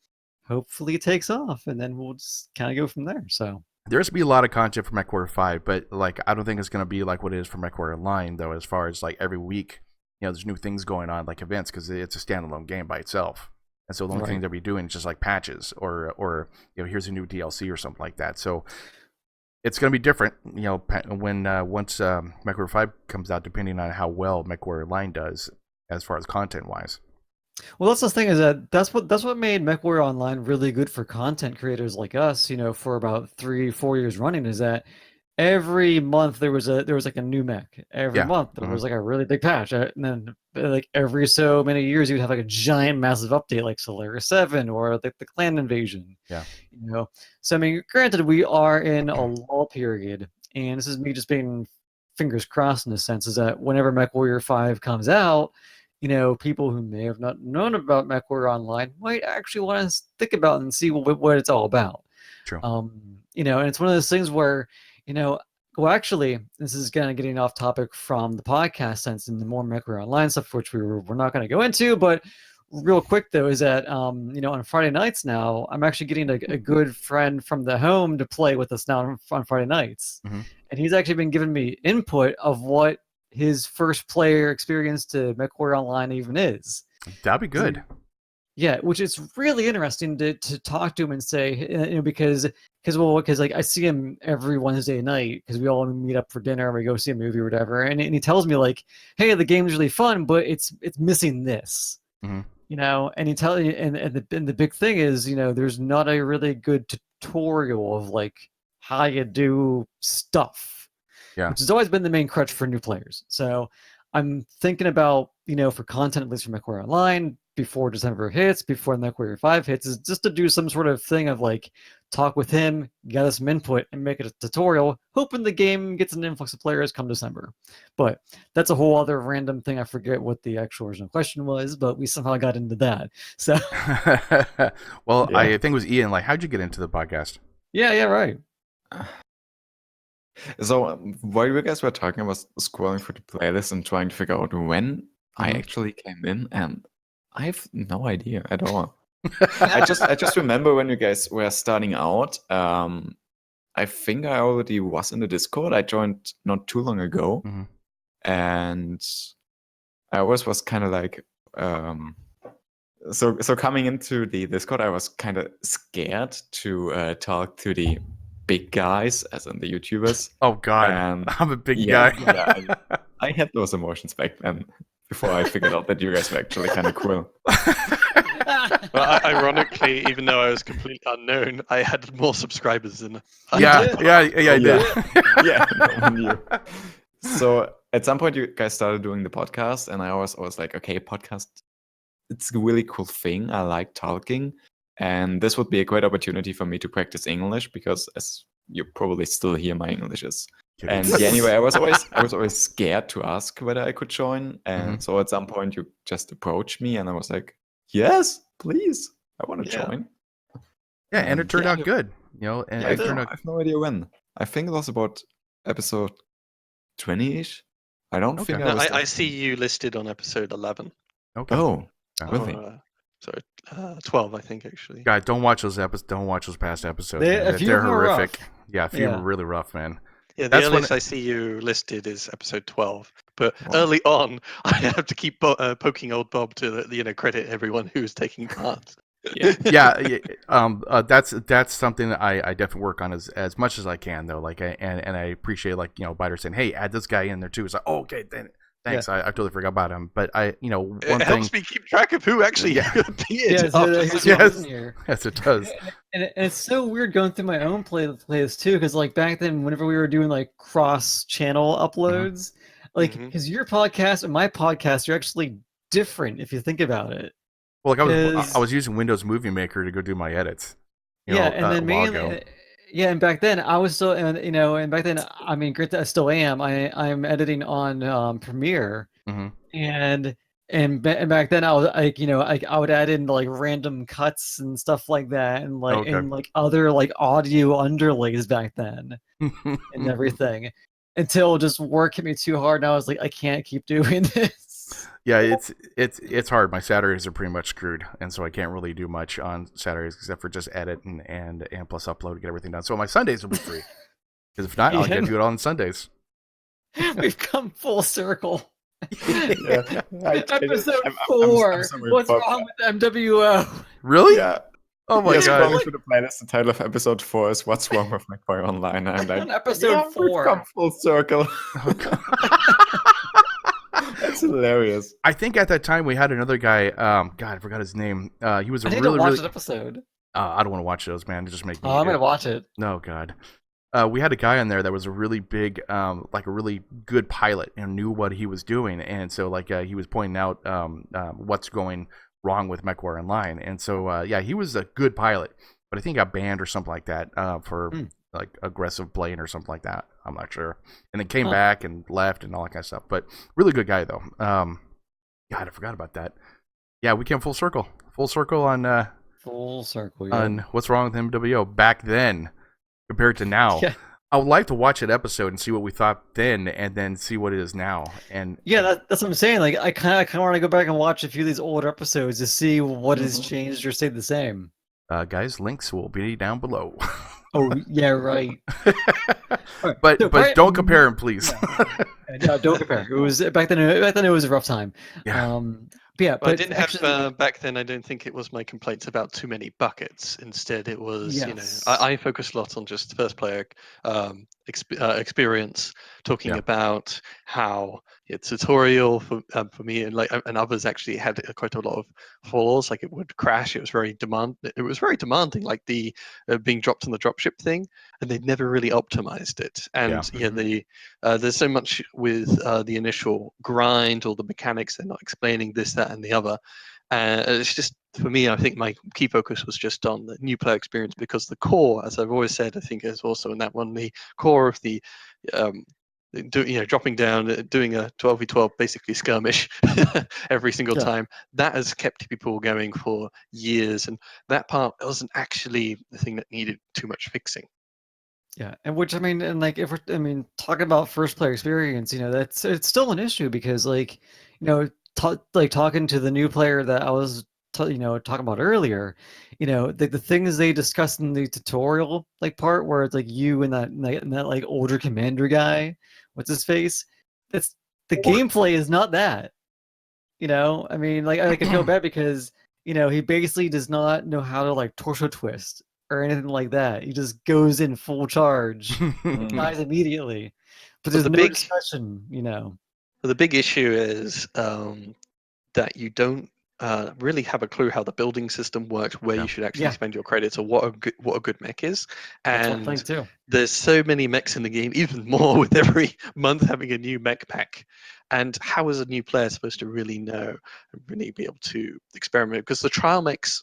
Hopefully it takes off, and then we'll just kind of go from there. So There's gonna be a lot of content for MechWarrior 5, but like I don't think it's gonna be like what it is for MechWarrior Online, though. As far as like every week, there's new things going on, like events, because it's a standalone game by itself. And so the only thing they'll be doing is just like patches or here's a new DLC or something like that. So it's going to be different, when once MechWarrior 5 comes out, depending on how well MechWarrior Online does as far as content wise. Well, that's the thing, is that's what made MechWarrior Online really good for content creators like us, for about 3-4 years running, is that every month there was like a new mech. Every month there was like a really big patch, and then like every so many years you'd have like a giant massive update like Solaris 7 or the clan invasion. Yeah. So I mean, granted, we are in a lull period, and this is me just being fingers crossed in a sense, is that whenever MechWarrior 5 comes out, people who may have not known about MechWarrior Online might actually want to think about and see what it's all about. True. And it's one of those things where, well, actually, this is kind of getting off topic from the podcast sense and the more MechWarrior Online stuff, which we're not going to go into, but real quick though, is that on Friday nights now, I'm actually getting a good friend from the home to play with us now on Friday nights, and he's actually been giving me input of what his first player experience to MechWarrior Online even is. That'd be good. Yeah, which is really interesting to talk to him and say, because like I see him every Wednesday night because we all meet up for dinner and we go see a movie or whatever, and he tells me like, hey, the game's really fun, but it's missing this. And he tell you, and the big thing is, there's not a really good tutorial of like how you do stuff, which has always been the main crutch for new players. So I'm thinking about, for content, at least for MechWarrior Online, before December hits, before MechWarrior 5 hits, is just to do some sort of thing of like talk with him, gather some input, and make it a tutorial, hoping the game gets an influx of players come December. But that's a whole other random thing. I forget what the actual original question was, but we somehow got into that. So, well, yeah. I think it was Ian. Like, how'd you get into the podcast? Yeah, right. So while you guys were talking, I was scrolling through the playlist and trying to figure out when I actually came in, and I have no idea at all. I just remember when you guys were starting out. I think I already was in the Discord. I joined not too long ago, and I always was kind of like, so coming into the Discord, I was kind of scared to talk to the big guys, as in the YouTubers. Oh God, I'm a big guy. I had those emotions back then, before I figured out that you guys were actually kind of cool. Well, ironically, even though I was completely unknown, I had more subscribers than I did. I did. Yeah, no one knew. So at some point, you guys started doing the podcast, and I was like, okay, podcast, it's a really cool thing. I like talking. And this would be a great opportunity for me to practice English, because, as you probably still hear, my English is. And yeah, anyway, I was always scared to ask whether I could join. And so at some point, you just approached me, and I was like, "Yes, please, I want to join." Yeah, and it turned out good, And it turned out. I have no idea when. I think it was about episode 20-ish. I don't think I see you listed on episode 11. Okay. Oh, really? Sorry, 12, I think, actually. Guys, don't watch those episodes. Don't watch those past episodes. They're horrific. Rough. Yeah, a few were really rough, man. Yeah, the earliest I see you listed is episode 12. But early on, I have to keep poking Old Bob to credit everyone who was taking part. That's something that I definitely work on as much as I can, though. Like, and I appreciate Biter saying, "Hey, add this guy in there too." It's like, oh, okay, then. Thanks. Yeah. I totally forgot about him, but one thing helps me keep track of who actually appeared. Yes, it does. And it's so weird going through my own playlist too, because like back then, whenever we were doing like cross-channel uploads, like because your podcast and my podcast are actually different if you think about it. Well, like I 'Cause- was using Windows Movie Maker to go do my edits. Yeah, and then a while ago. mainly, yeah, and back then I was still, and back then, I mean, granted, I still am. I'm editing on Premiere, Hmm. and back then I was like, I would add in like random cuts and stuff like that, and Okay. like other like audio underlays back then and everything, until just work hit me too hard, and I was like, I can't keep doing this. Yeah, it's hard. My Saturdays are pretty much screwed, and so I can't really do much on Saturdays except for just edit and plus upload to get everything done. So my Sundays will be free. Because if not, I'll get to do it on Sundays. We've come full circle. Yeah. Episode I'm 4. sorry, What's Bob. wrong with MWO? Really? Yeah. Oh my Yes, god. scrolling through the playlist, the title of episode 4 is "What's Wrong with Mechwarrior Online?" And I'm like, On episode yeah, we've 4. come full circle. Oh, God. That's hilarious. I think at that time we had another guy. God, I forgot his name. He was a I need really, to watch really. that episode. I don't want to watch those, man. They just make me. Oh, I'm gonna watch it. No, God. We had a guy on there that was a really big, like a really good pilot and knew what he was doing, and so like he was pointing out what's going wrong with Mechwarrior Online, and so yeah, he was a good pilot, but I think he got banned or something like that for like aggressive playing or something like that. I'm not sure, and then came back and left and all that kind of stuff. But really good guy though. God, I forgot about that. Yeah, we came full circle on Full circle. Yeah. on what's wrong with MWO back then compared to now. Yeah. I would like to watch that episode and see what we thought then, and then see what it is now. And Yeah, that's what I'm saying. Like, I kind of want to go back and watch a few of these older episodes to see what has changed or stayed the same. guys, links will be down below. Oh yeah, right. But So, but don't compare them, please. No, don't compare. It was back then. Back then, it was a rough time. Yeah. But yeah, Well, but I didn't actually, have back then. I don't think it was my complaints about too many buckets. Instead, it was Yes. I focused a lot on just first player experience, talking Yeah. about how tutorial for me and and others actually had quite a lot of flaws. Like it would crash. It was very demanding. Like the being dropped on the dropship thing, and they'd never really optimized it. And there's so much with the initial grind or the mechanics. They're not explaining this, that, and the other. It's just, for me, I think my key focus was just on the new player experience, because the core, as I've always said, I think is also in that one, the core of the dropping down, doing a 12v12 basically skirmish every single time, that has kept people going for years, and that part wasn't actually the thing that needed too much fixing. Yeah, and which I mean, and like if we're talking about first player experience, it's still an issue because like talking to the new player that I was talking about earlier, the things they discussed in the tutorial part where it's like you and that like older commander guy, what's his face? That's the gameplay is not that. I mean, I feel bad because he basically does not know how to torso twist or anything like that. He just goes in full charge, dies immediately. But there's no discussion, The big issue is that you don't really have a clue how the building system works, where you should actually spend your credits, or what a good mech is. And that's one thing too. There's so many mechs in the game, even more with every month having a new mech pack. And how is a new player supposed to really know and really be able to experiment? Because the trial mechs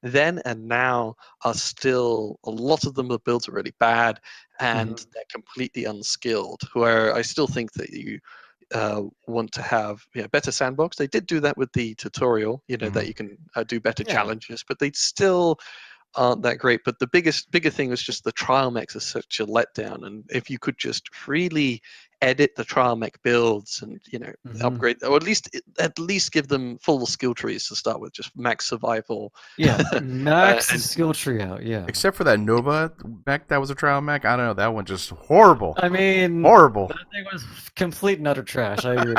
then and now are still, a lot of them, the builds are really bad and they're completely unskilled, where I still think that you want to have better sandbox. They did do that with the tutorial, that you can do better challenges, but they still aren't that great. But the bigger thing was just the trial mechs are such a letdown, and if you could just freely edit the trial mech builds and upgrade, or at least give them full skill trees to start with, just max survival. Max the skill tree out. Except for that Nova mech that was a trial mech. I don't know, that one just horrible. I mean, horrible. That thing was complete and utter trash. I agree.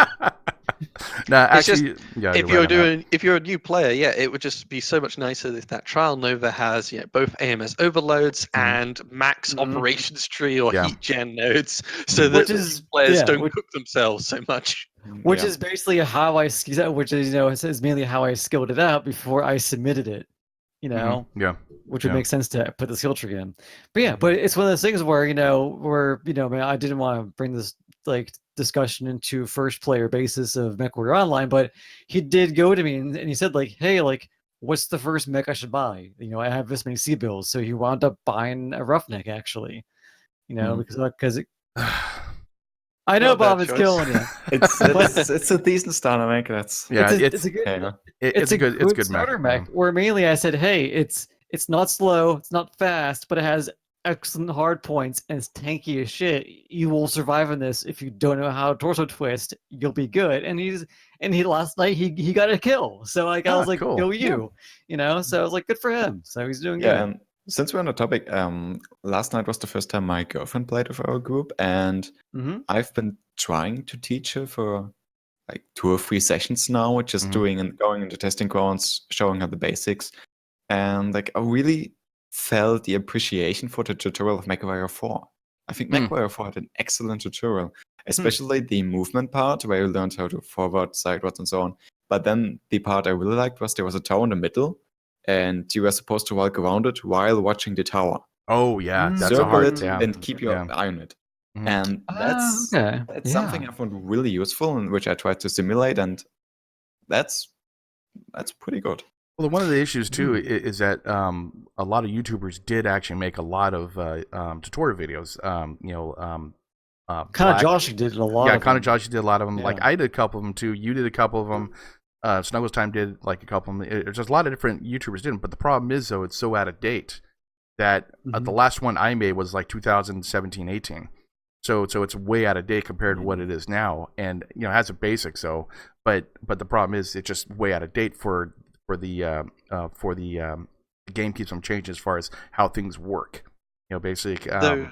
Nah, actually, if you're a new player, it would just be so much nicer if that trial Nova has both AMS overloads and max operations tree or heat gen nodes, so that players don't cook themselves so much. Which is basically how I is mainly how I skilled it out before I submitted it. Which would make sense to put the skill tree in. But but it's one of those things where man, I didn't want to bring this discussion into first player basis of MechWarrior Online, but he did go to me and he said like, hey, like, what's the first mech I should buy? You know, I have this many C bills, so he wound up buying a Roughneck actually. You know, because I know Not a bad Bob is choice. killing you. It's a decent starter mech. That's Yeah, it's a good yeah. it's a good starter mech. mech. Where mainly I said, hey, it's not slow, it's not fast, but it has excellent hard points and it's tanky as shit. You will survive in this if you don't know how to torso twist. You'll be good. And he last night he got a kill. So like I was like, cool. go you, you know. So I was like, good for him. So he's doing Yeah, good. and since we're on the topic, last night was the first time my girlfriend played with our group, and Mm-hmm. I've been trying to teach her for like 2 or 3 sessions now, just doing and going into testing grounds, showing her the basics, and like I really felt the appreciation for the tutorial of MechWarrior 4. I think MechWarrior 4 had an excellent tutorial, especially the movement part where you learned how to forward, sidewards, and so on. But then the part I really liked was there was a tower in the middle, and you were supposed to walk around it while watching the tower. Oh yeah, that's a Circle hard. it Yeah, and keep your eye on it. Mhm. And that's okay. something I found really useful and which I tried to simulate, and that's pretty good. Well, one of the issues too is that a lot of YouTubers did actually make a lot of tutorial videos. Kind of Josh did a lot. Yeah, of kind of them. Josh did a lot of them. Yeah. Like I did a couple of them too. You did a couple of them. Snuggles Time did like a couple of them. There's just a lot of different YouTubers did them. But the problem is though, it's so out of date that the last one I made was like 2017, 18. So it's way out of date compared to what it is now, and it has a basic. So, but the problem is it's just way out of date for the game keeps on changing as far as how things work. Basic. Though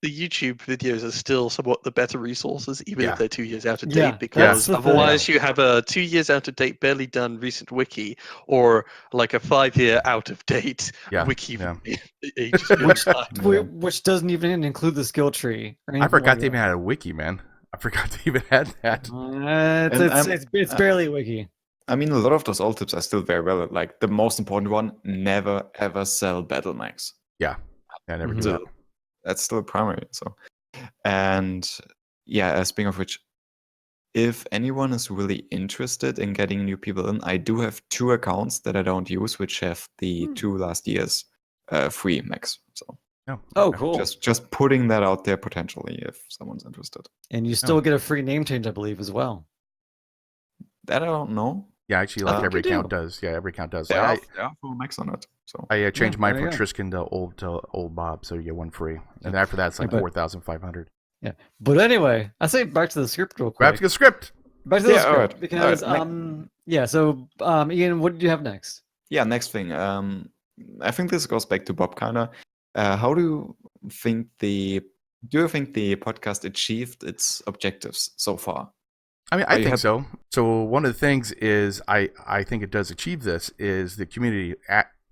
the YouTube videos are still somewhat the better resources, even if they're 2 years out of date, Yeah, because that's the otherwise thing. you have a 2 years out of date, barely done recent wiki, or like a 5-year out of date wiki. Which doesn't even include the skill tree. I forgot they even had a wiki, man. I forgot they even had that. It's barely a wiki. I mean, a lot of those old tips are still very valid. Like the most important one: never ever sell battle max. Yeah, I never do that. That's still primary. So, and yeah, speaking of which, if anyone is really interested in getting new people in, I do have 2 accounts that I don't use, which have the 2 last years free max. So. Oh, cool. Just putting that out there potentially if someone's interested. And you still get a free name change, I believe, as well. That I don't know. Yeah, actually, like every account does. Yeah, every account does. There are full max on it. So I changed mine from Triskin to old Bob, so you get one free, and after that it's like 4,500. Yeah, but anyway, I say back to the script real quick. Back to the script. Back to the script, right. because So Ian, what did you have next? Yeah, next thing. I think this goes back to Bob kinda. How do you think the podcast achieved its objectives so far? I mean, I think so. So one of the things is I think it does achieve this is the community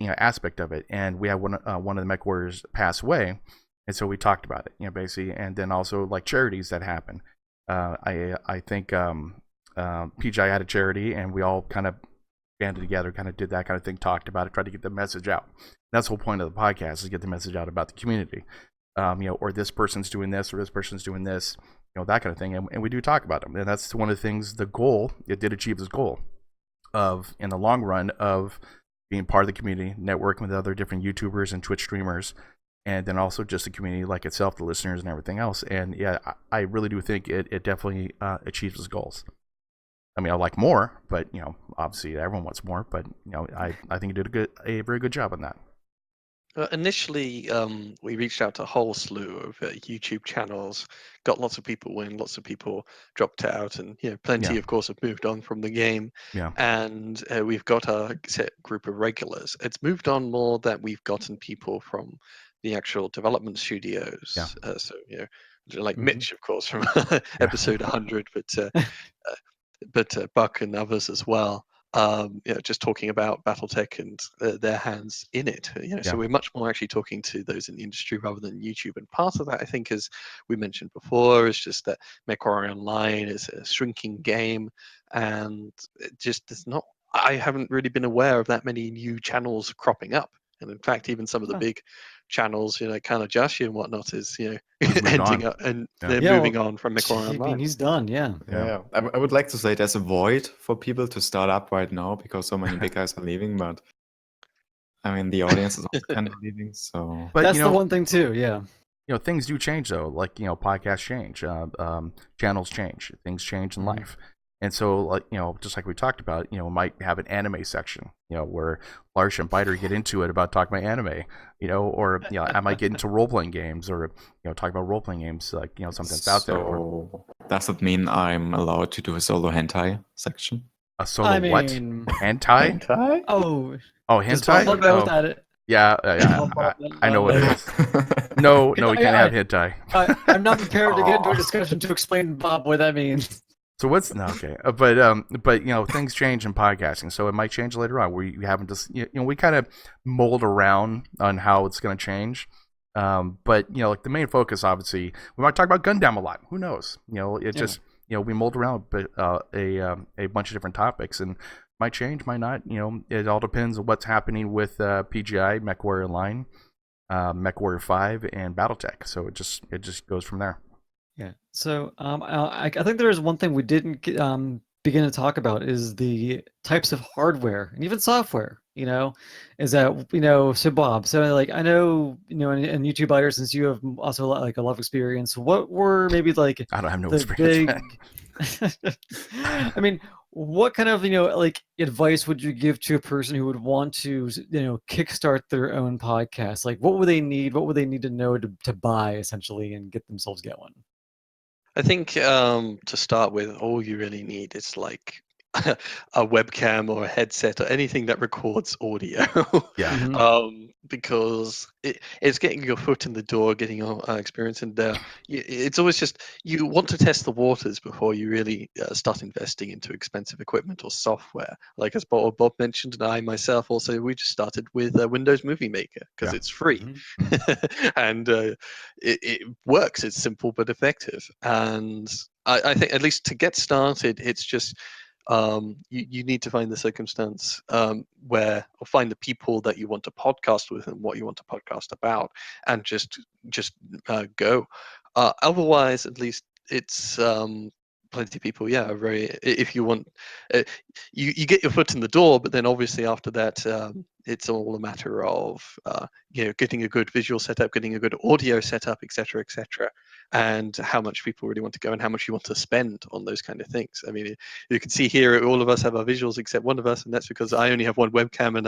aspect of it, and we had one of the Mech Warriors pass away, and so we talked about it, basically, and then also like charities that happen. I think PJ had a charity, and we all kind of banded together, kind of did that kind of thing, talked about it, tried to get the message out. That's the whole point of the podcast, is get the message out about the community. Or this person's doing this, or this person's doing this, that kind of thing. And we do talk about them. And that's one of the things, the goal, it did achieve its goal of, in the long run, of being part of the community, networking with other different YouTubers and Twitch streamers, and then also just the community like itself, the listeners and everything else. And yeah, I really do think it definitely achieves its goals. I mean, I like more, but obviously everyone wants more. But I think it did a very good job on that. Initially, we reached out to a whole slew of YouTube channels, got lots of people in, lots of people dropped out, and plenty, of course, have moved on from the game. Yeah. And we've got a set group of regulars. It's moved on more that we've gotten people from the actual development studios. Yeah. So like Mitch, of course, from episode 100, but Buck and others as well. Just talking about BattleTech and their hands in it. So we're much more actually talking to those in the industry rather than YouTube. And part of that, I think, as we mentioned before, is just that Mechwarrior Online is a shrinking game, and it just is not. I haven't really been aware of that many new channels cropping up And in fact, even some of the big channels, kind of Joshi and whatnot, is moved ending on. up and Yeah. they're Yeah, moving on from Mechwarrior I mean, Online. he's done. Yeah. Yeah. I would like to say there's a void for people to start up right now because so many big guys are leaving, but I mean, the audience is also kind of leaving, so. But That's the one thing too. Yeah. Things do change though. Like podcasts change, channels change, things change in life, and so like just like we talked about, might have an anime section, where Lars and Biter get into it about talking about anime, or I might get into role playing games, or talk about role playing games, like something that's out there. So does it mean I'm allowed to do a solo hentai section? A solo I what? mean, Hentai? Hentai? oh, hentai? just Bob went with that. Yeah, I know what it is. No, we can't have hentai. I'm not prepared to get into a discussion to explain, Bob, what that means. So what's no, okay? But things change in podcasting, so it might change later on. We haven't just we kind of mold around on how it's going to change. But like the main focus, obviously, we might talk about Gundam a lot. Who knows? It's just we mold around a bunch of different topics, and might change, might not. It all depends on what's happening with PGI, Mechwarrior Online, Mechwarrior 5, and BattleTech. So it just goes from there. Yeah. So I think there is one thing we didn't begin to talk about is the types of hardware and even software. Is that so Bob? So like I know in YouTube Biter, since you have also like a lot of experience. What were maybe like I don't have no the experience. I mean, what kind of like advice would you give to a person who would want to kickstart their own podcast? Like, what would they need? What would they need to know to buy essentially and get themselves going? I think to start with, all you really need is like a webcam or a headset or anything that records audio. Yeah. Mhm. Because it's getting your foot in the door, getting your experience, and it's always just you want to test the waters before you really start investing into expensive equipment or software. Like as Bob mentioned, and I myself also, we just started with Windows Movie Maker because it's free, and it works. It's simple but effective, and I think at least to get started, it's just you need to find the circumstance where, or find the people that you want to podcast with and what you want to podcast about, and just go. Otherwise, at least it's plenty of people. Yeah, are very. If you want, you get your foot in the door, but then obviously after that, it's all a matter of getting a good visual setup, getting a good audio setup, etc., and how much people really want to go and how much you want to spend on those kind of things. I mean, you can see here all of us have our visuals except one of us, and that's because I only have one webcam and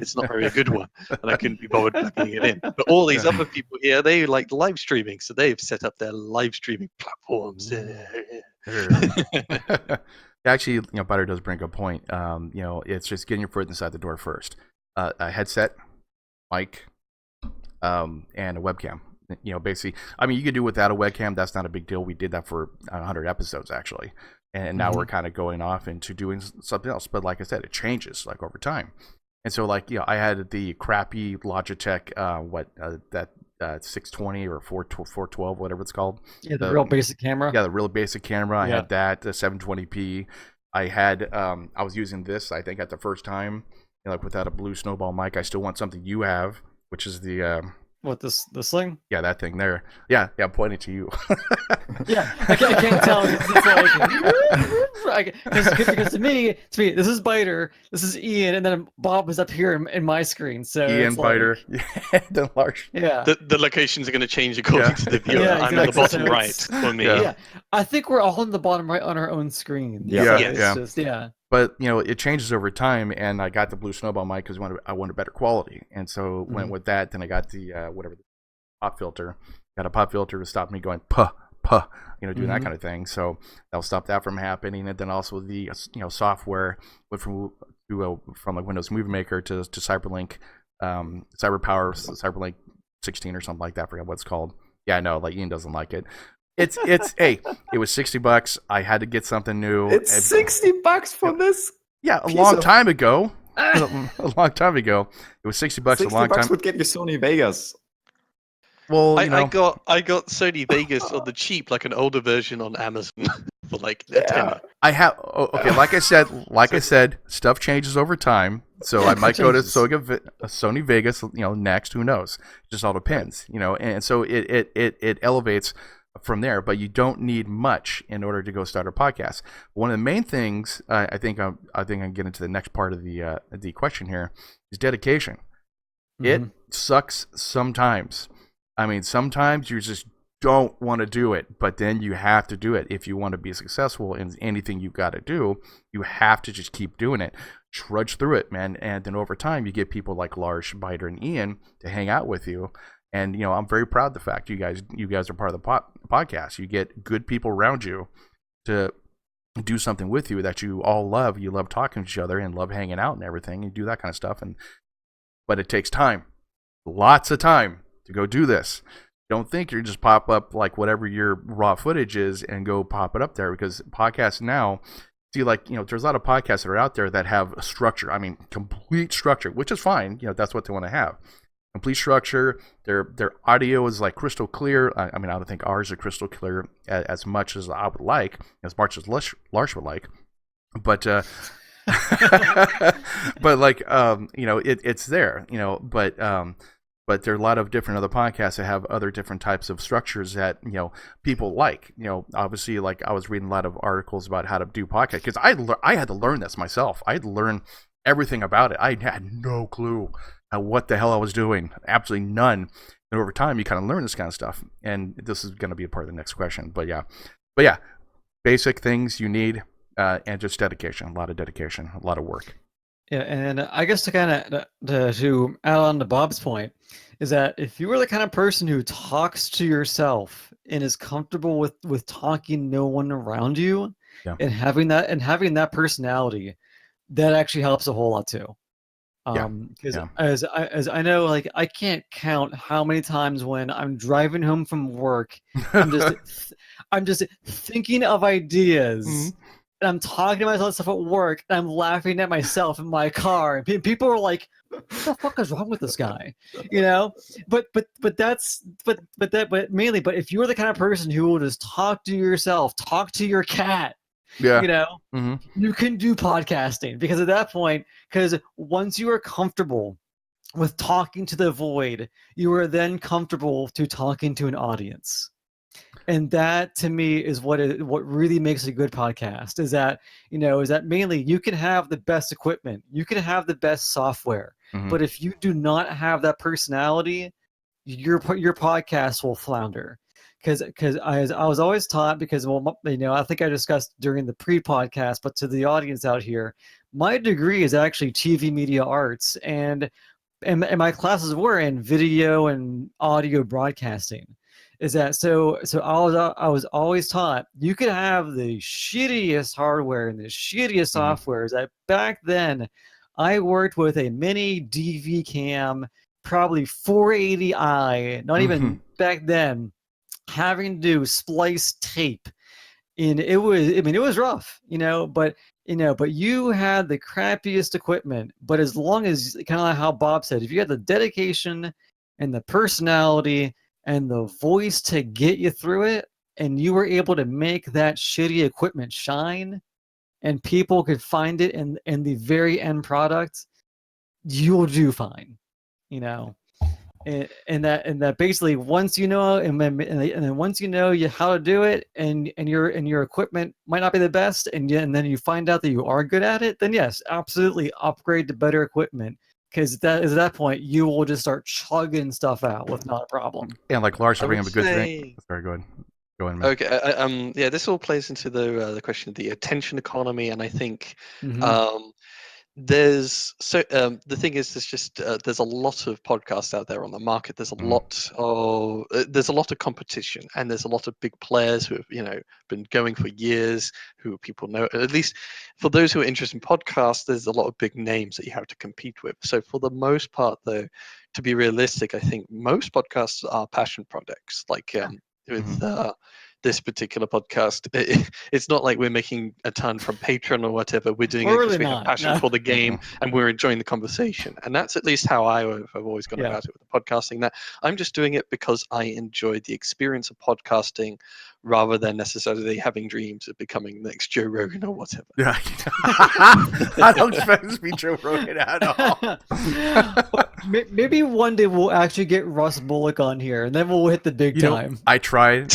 it's not very a good one, and I couldn't be bothered plugging it in. But all these other people here, they like live streaming, so they've set up their live streaming platforms. Actually, Butter does bring a point. It's just getting your foot inside the door first. A headset, mic, and a webcam. Basically, I mean, you could do without a webcam. That's not a big deal. We did that for 100 episodes actually, and now we're kind of going off into doing something else. But like I said, it changes like over time. And so like I had the crappy Logitech, that 620 or 412, whatever it's called. Yeah, the real basic camera. Yeah, the real basic camera. I had that, the 720p. I had I was using this, I think, at the first time, like without a blue snowball mic. I still want something you have, which is the what, this thing? Yeah, that thing there. Yeah, I'm pointing to you. Yeah, I can't tell. Because to me, this is Biter, this is Ian, and then Bob is up here in my screen. So Ian, Biter, then Lars. Yeah. The locations are going to change according to the viewer. Yeah, I'm on the exactly. bottom right for me. Yeah, I think we're all on the bottom right on our own screen. Yeah. Just, But it changes over time, and I got the blue snowball mic because I wanted better quality, and so went with that. Then I got the the pop filter. Got a pop filter to stop me going puh, doing that kind of thing. So that'll stop that from happening. And then also the software went from like Windows Movie Maker to Cyberlink, Cyberlink 16 or something like that. I forgot what it's called. Yeah, no, like Ian doesn't like it. It's hey, it was $60. I had to get something new. It's $60 for this. Yeah, a long time ago. A long time ago. It was $60 a long time. $60 would get you Sony Vegas. Well, I got Sony Vegas on the cheap, like an older version on Amazon. for like a tenner. I have okay. Like I said, stuff changes over time. So I might go to Sony Vegas, next. Who knows? It just all depends, And so it elevates from there. But you don't need much in order to go start a podcast. One of the main things I think I'm getting to the next part of the question here is dedication. It sucks sometimes. I mean, sometimes you just don't want to do it, but then you have to do it. If you want to be successful in anything you've got to do, you have to just keep doing it. Trudge through it, man. And then over time, you get people like Lars, Biter, and Ian to hang out with you. And, I'm very proud of the fact you guys are part of the podcast. You get good people around you to do something with you that you all love. You love talking to each other and love hanging out and everything. You do that kind of stuff. But it takes time, lots of time to go do this. Don't think you just pop up like whatever your raw footage is and go pop it up there, because podcasts now, see, there's a lot of podcasts that are out there that have a structure. I mean, complete structure, which is fine. That's what they want to have. Complete structure. Their audio is like crystal clear. I mean, I don't think ours are crystal clear as much as I would like, as much as Lars would like. But it's there, but there are a lot of different other podcasts that have other different types of structures that, people like. Obviously, like I was reading a lot of articles about how to do podcasts, because I had to learn this myself. I had to learn everything about it. I had no clue what the hell I was doing. Absolutely none. And over time, you kind of learn this kind of stuff. And this is going to be a part of the next question. But yeah, basic things you need, and just dedication. A lot of dedication, a lot of work. Yeah, and I guess to kind of to add on to Bob's point is that if you are the kind of person who talks to yourself and is comfortable with talking no one around you, and having that personality, that actually helps a whole lot too. Because as I know, like, I can't count how many times when I'm driving home from work, I'm just thinking of ideas. And I'm talking to myself stuff at work, and I'm laughing at myself in my car, and people are like, "What the fuck is wrong with this guy?" But mainly, but if you're the kind of person who will just talk to yourself, talk to your cat, you can do podcasting, because at that point, because once you are comfortable with talking to the void, you are then comfortable to talking to an audience. And that, to me, is what really makes a good podcast. Is that mainly you can have the best equipment, you can have the best software, but if you do not have that personality, your podcast will flounder. Because I was always taught, because I think I discussed during the pre-podcast, but to the audience out here, my degree is actually TV media arts, and my classes were in video and audio broadcasting. Is that so I was always taught you could have the shittiest hardware and the shittiest software. Is that back then I worked with a mini DV cam, probably 480i, not even back then, having to do splice tape. And it was rough, but you had the crappiest equipment. But as long as, kind of like how Bob said, if you had the dedication and the personality and the voice to get you through it, and you were able to make that shitty equipment shine, and people could find it in the very end product, you'll do fine, And that basically, once you know, and then once you know how to do it, and your equipment might not be the best, and then you find out that you are good at it, then yes, absolutely upgrade to better equipment. Because at that point, you will just start chugging stuff out with not a problem. And like Lars, bringing up a good thing. Sorry, go ahead. Go ahead, man. Okay. This all plays into the question of the attention economy, and I think the thing is, there's a lot of podcasts out there on the market. There's a lot of competition, and there's a lot of big players who have been going for years, who people know. At least for those who are interested in podcasts, there's a lot of big names that you have to compete with. So for the most part, though, to be realistic, I think most podcasts are passion projects. Like this particular podcast, it's not like we're making a ton from Patreon or whatever. We're doing We're it because really we have not, passion no. for the game and we're enjoying the conversation. And that's at least how have always gone about it with the podcasting. That I'm just doing it because I enjoy the experience of podcasting rather than necessarily having dreams of becoming the next Joe Rogan or whatever. Yeah. I don't expect this to be Joe Rogan at all. Maybe one day we'll actually get Russ Bullock on here, and then we'll hit the big time. I tried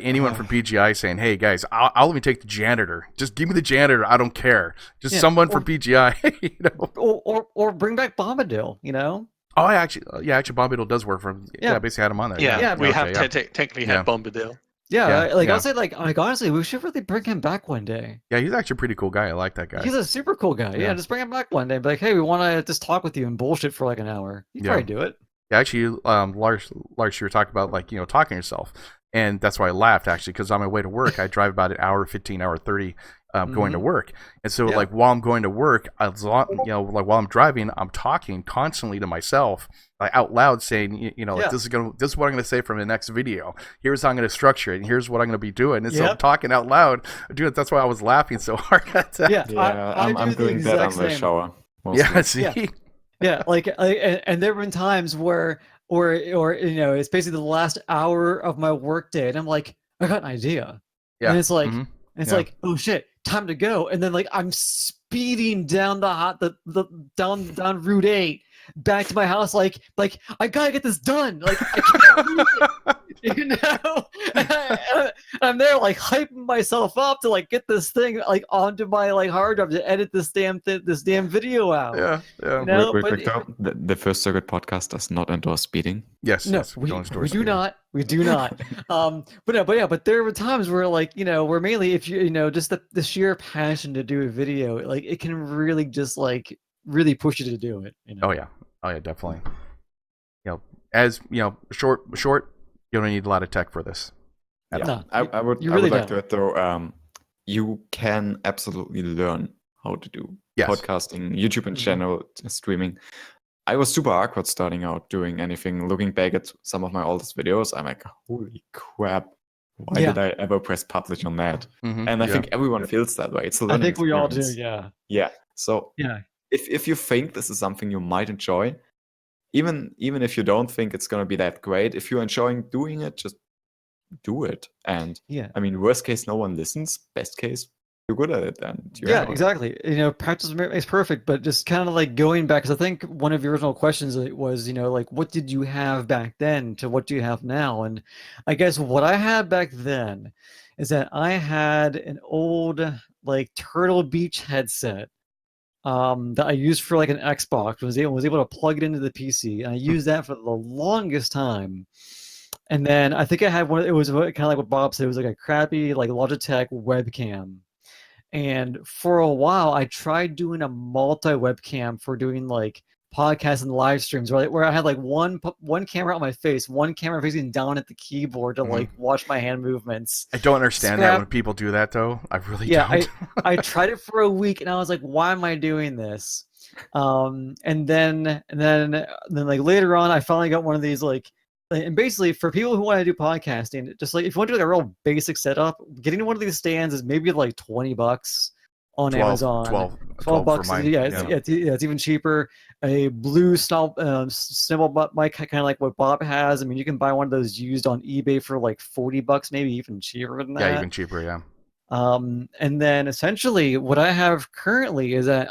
anyone from PGI saying, "Hey guys, I'll even take the janitor. Just give me the janitor. I don't care. Just someone from PGI." You know? Or bring back Bombadil. You know. Oh, actually, Bombadil does work for. Yeah, basically had him on there. Yeah, we have technically had Bombadil. Yeah, I'll say like honestly, we should really bring him back one day. Yeah, he's actually a pretty cool guy. I like that guy. He's a super cool guy. Yeah, just bring him back one day. Be like, hey, we want to just talk with you and bullshit for like an hour. You probably do it. Yeah, actually, Lars, you were talking about like talking to yourself, and that's why I laughed actually because on my way to work, I drive about an hour 15, hour 30. Going to work, and so like while I'm going to work, like while I'm driving, I'm talking constantly to myself, like out loud, saying, like this is what I'm gonna say from the next video. Here's how I'm gonna structure it, and here's what I'm gonna be doing. And so I'm talking out loud. Dude, that's why I was laughing so hard at that. I'm doing that on the shower. Mostly. Yeah, see. Yeah, and there have been times where it's basically the last hour of my workday, and I'm like, I got an idea, and it's like. It's like, oh shit, time to go. And then like I'm speeding down down Route 8 back to my house, like I gotta get this done. Like I can't lose it. I'm there like hyping myself up to like get this thing like onto my like hard drive to edit this damn video out. Yeah. The First Circuit podcast does not endorse speeding. Yes, we do not. We do not. But there were times where like where mainly if you just the sheer passion to do a video, like it can really just like really push you to do it. Oh yeah, definitely. As short. You don't need a lot of tech for this. No, I would like to add though. You can absolutely learn how to do podcasting, YouTube in general, streaming. I was super awkward starting out doing anything. Looking back at some of my oldest videos, I'm like, holy crap. Why did I ever press publish on that? Mm-hmm. And I think everyone feels that way. It's a learning we all do, experience. Yeah. So if you think this is something you might enjoy, even if you don't think it's going to be that great, if you're enjoying doing it, just do it. And I mean, worst case, no one listens. Best case, you're good at it. And exactly. Practice makes perfect. But just kind of like going back, because I think one of your original questions was, like, what did you have back then to what do you have now? And I guess what I had back then is that I had an old like Turtle Beach headset. That I used for like an Xbox, was able to plug it into the PC, and I used that for the longest time. And then I think I had one. It was kind of like what Bob said. It was like a crappy like Logitech webcam. And for a while, I tried doing a multi-webcam for doing like podcasts and live streams, where I had like one camera on my face, one camera facing down at the keyboard to like watch my hand movements. I don't understand that when people do that though. I really don't. I tried it for a week and I was like, why am I doing this? And then like later on, I finally got one of these like, and basically for people who want to do podcasting, just like if you want to do like a real basic setup, getting one of these stands is maybe like $20 on Amazon. 12 bucks. It's even cheaper. A blue snowball mic, kind of like what Bob has. I mean, you can buy one of those used on eBay for like $40, maybe even cheaper than that. Yeah, even cheaper. Yeah. And then essentially, what I have currently is that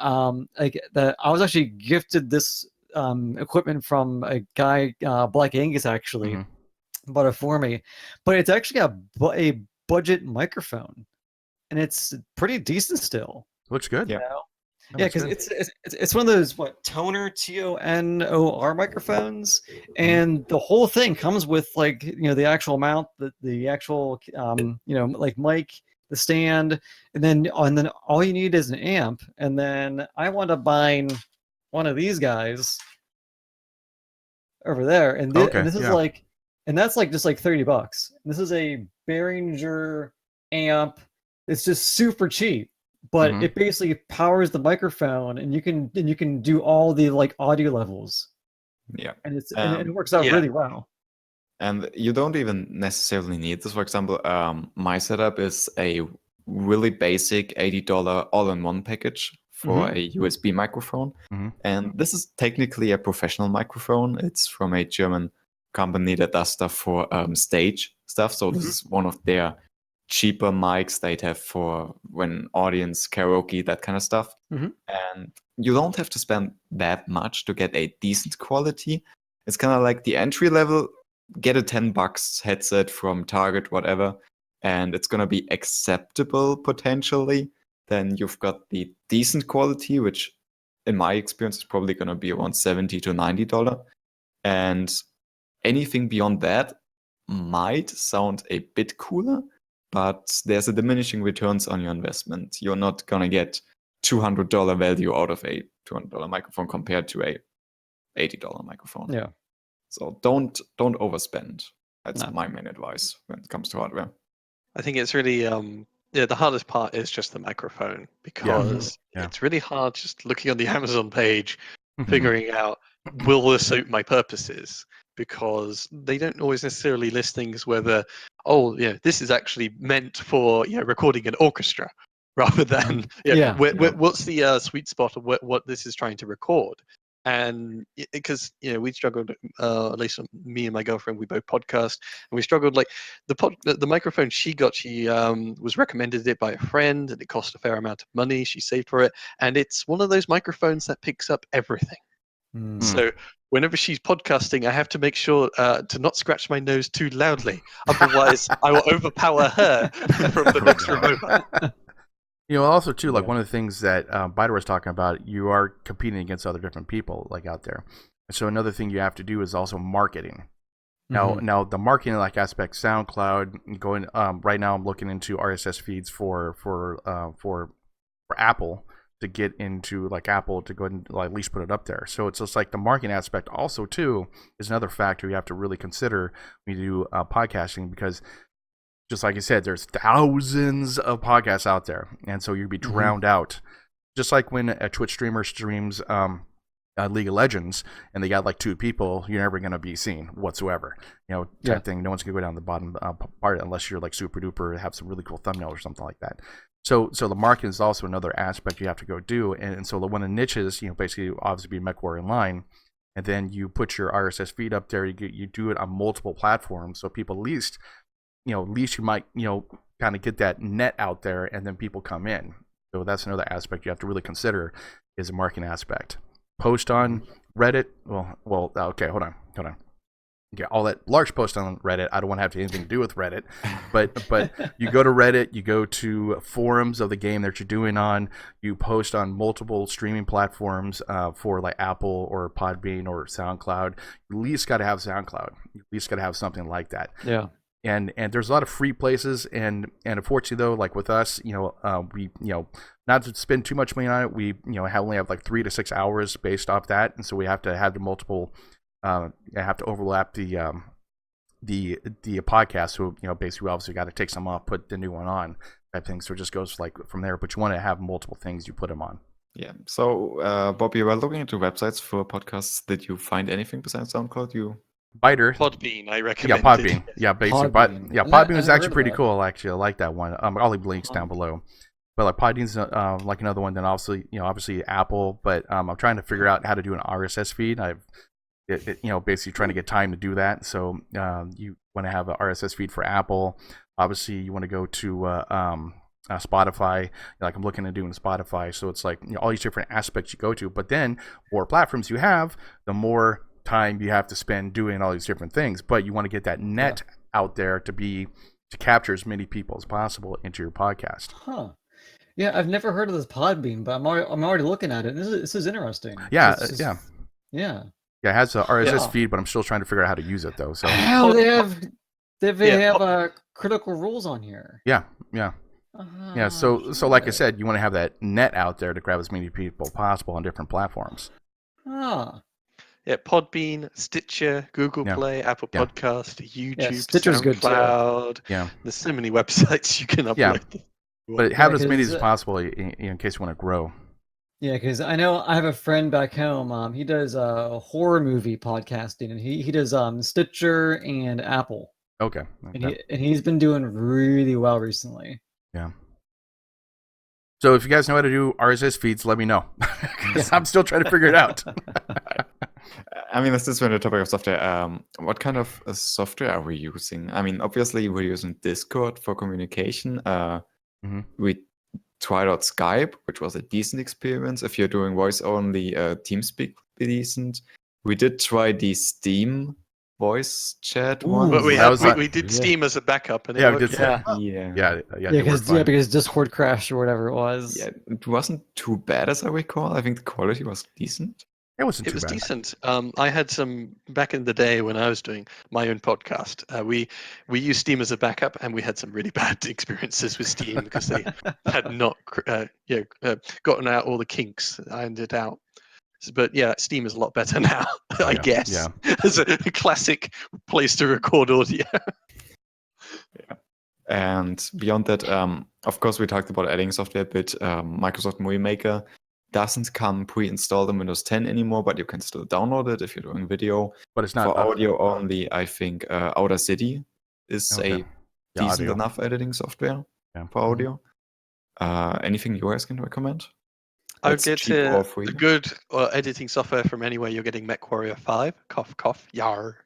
that I was actually gifted this equipment from a guy, Black Angus, actually bought it for me. But it's actually a budget microphone, and it's pretty decent still. Looks good. Yeah. Because it's one of those Toner TONOR microphones, and the whole thing comes with like the actual mount, the actual like mic, the stand, and then all you need is an amp. And then I wound up buying one of these guys over there, and this is like, and that's like just like $30. This is a Behringer amp. It's just super cheap. But it basically powers the microphone, and you can do all the like audio levels. Yeah, and it works out really well. And you don't even necessarily need this. For example, my setup is a really basic $80 all-in-one package for a USB microphone. And this is technically a professional microphone. It's from a German company that does stuff for stage stuff. So this is one of their cheaper mics they'd have for when audience karaoke, that kind of stuff. And you don't have to spend that much to get a decent quality. It's kind of like the entry level, get a $10 headset from Target, whatever, and it's going to be acceptable potentially. Then you've got the decent quality, which in my experience is probably going to be around $70 to $90. And anything beyond that might sound a bit cooler, but there's a diminishing returns on your investment. You're not going to get $200 value out of a $200 microphone compared to a $80 microphone. Yeah. So don't overspend. That's my main advice when it comes to hardware. I think it's really the hardest part is just the microphone, because it's really hard just looking on the Amazon page, figuring out, will this suit my purposes? Because they don't always necessarily list things where this is actually meant for recording an orchestra, rather than what's the sweet spot of what this is trying to record. And because we struggled, at least me and my girlfriend, we both podcast, and we struggled. Like the microphone she got, she was recommended it by a friend, and it cost a fair amount of money. She saved for it, and it's one of those microphones that picks up everything. So whenever she's podcasting, I have to make sure to not scratch my nose too loudly, otherwise I will overpower her from the next remote. Also too, like one of the things that Biter was talking about, you are competing against other different people like out there. So another thing you have to do is also marketing. Now the marketing like aspect, SoundCloud, going right now I'm looking into RSS feeds for Apple to get into like Apple to go and like, at least put it up there. So it's just like the marketing aspect also too is another factor you have to really consider when you do podcasting, because just like you said, there's thousands of podcasts out there, and so you'd be drowned out. Just like when a Twitch streamer streams League of Legends, and they got like 2 people, you're never going to be seen whatsoever. Type thing. No one's going to go down the bottom part unless you're like super duper, have some really cool thumbnail or something like that. So the marketing is also another aspect you have to go do. And so one of the niches, basically obviously be Mechwarrior Online, and then you put your RSS feed up there. You do it on multiple platforms, so people at least you might, kind of get that net out there, and then people come in. So that's another aspect you have to really consider is a marketing aspect. Post on Reddit. Well, okay, hold on. Okay, all that large post on Reddit. I don't want to have anything to do with Reddit, but you go to Reddit, you go to forums of the game that you're doing on. You post on multiple streaming platforms for like Apple or Podbean or SoundCloud. You at least got to have SoundCloud. You at least got to have something like that. Yeah. And there's a lot of free places, and unfortunately though, like with us, we not to spend too much money on it, we only have like 3 to 6 hours based off that, and so we have to have the multiple, have to overlap the podcast. So basically, we obviously got to take some off, put the new one on, type thing. So it just goes like from there. But you want to have multiple things you put them on. Yeah. So Bob, you were looking into websites for podcasts. Did you find anything besides SoundCloud? Biter. Podbean, I recommend. Yeah, Podbean. Yeah, basically. Podbean is actually pretty that. cool. Actually, I like that one. I'll leave links down below. But like Podbean's like another one. Then obviously Apple. But I'm trying to figure out how to do an RSS feed. Basically trying to get time to do that. So you want to have an RSS feed for Apple. Obviously, you want to go to Spotify. Like I'm looking at doing Spotify. So it's like all these different aspects you go to. But then more platforms you have, the more time you have to spend doing all these different things. But you want to get that net out there to capture as many people as possible into your podcast. Huh. Yeah, I've never heard of this Podbean, but I'm already looking at it. This is interesting. Yeah, Yeah. Yeah, it has a RSS feed, but I'm still trying to figure out how to use it though. So how they have critical rules on here. Yeah. So like I said, you want to have that net out there to grab as many people possible on different platforms. Yeah, Podbean, Stitcher, Google Play, Apple Podcast, YouTube, Stitcher's SoundCloud. Good too. Yeah. There's so many websites you can upload. But have as many as possible in case you want to grow. Yeah, because I know I have a friend back home. He does horror movie podcasting, and he does Stitcher and Apple, Okay. and Okay. he's been doing really well recently. Yeah. So if you guys know how to do RSS feeds, let me know. Because I'm still trying to figure it out. I mean, this is when the topic of software. What kind of software are we using? I mean, obviously we're using Discord for communication. Mhm. We tried out Skype, which was a decent experience. If you're doing voice only, TeamSpeak would be decent. We did try the Steam voice chat one. But That was we did yeah. Steam as a backup, and it Yeah, we worked. did. Yeah. Yeah, they worked fine. because Discord crashed or whatever it was. Yeah, it wasn't too bad as I recall. I think the quality was decent. It wasn't It too was bad. decent. I had some back in the day when I was doing my own podcast. We used Steam as a backup, and we had some really bad experiences with Steam because they had not gotten out all the kinks, ironed it out. But yeah, Steam is a lot better now, I yeah, guess. yeah. As a classic place to record audio. And beyond that, of course, we talked about adding software, but Microsoft Movie Maker doesn't come pre-installed in Windows 10 anymore, but you can still download it if you're doing video. But it's not For audio only, I think Outer City is Okay. a decent audio. enough editing software Yeah. for audio. Anything you guys can recommend? I would That's get cheap or free. a good editing software from anywhere you're getting Mechwarrior 5. Cough, cough, yar.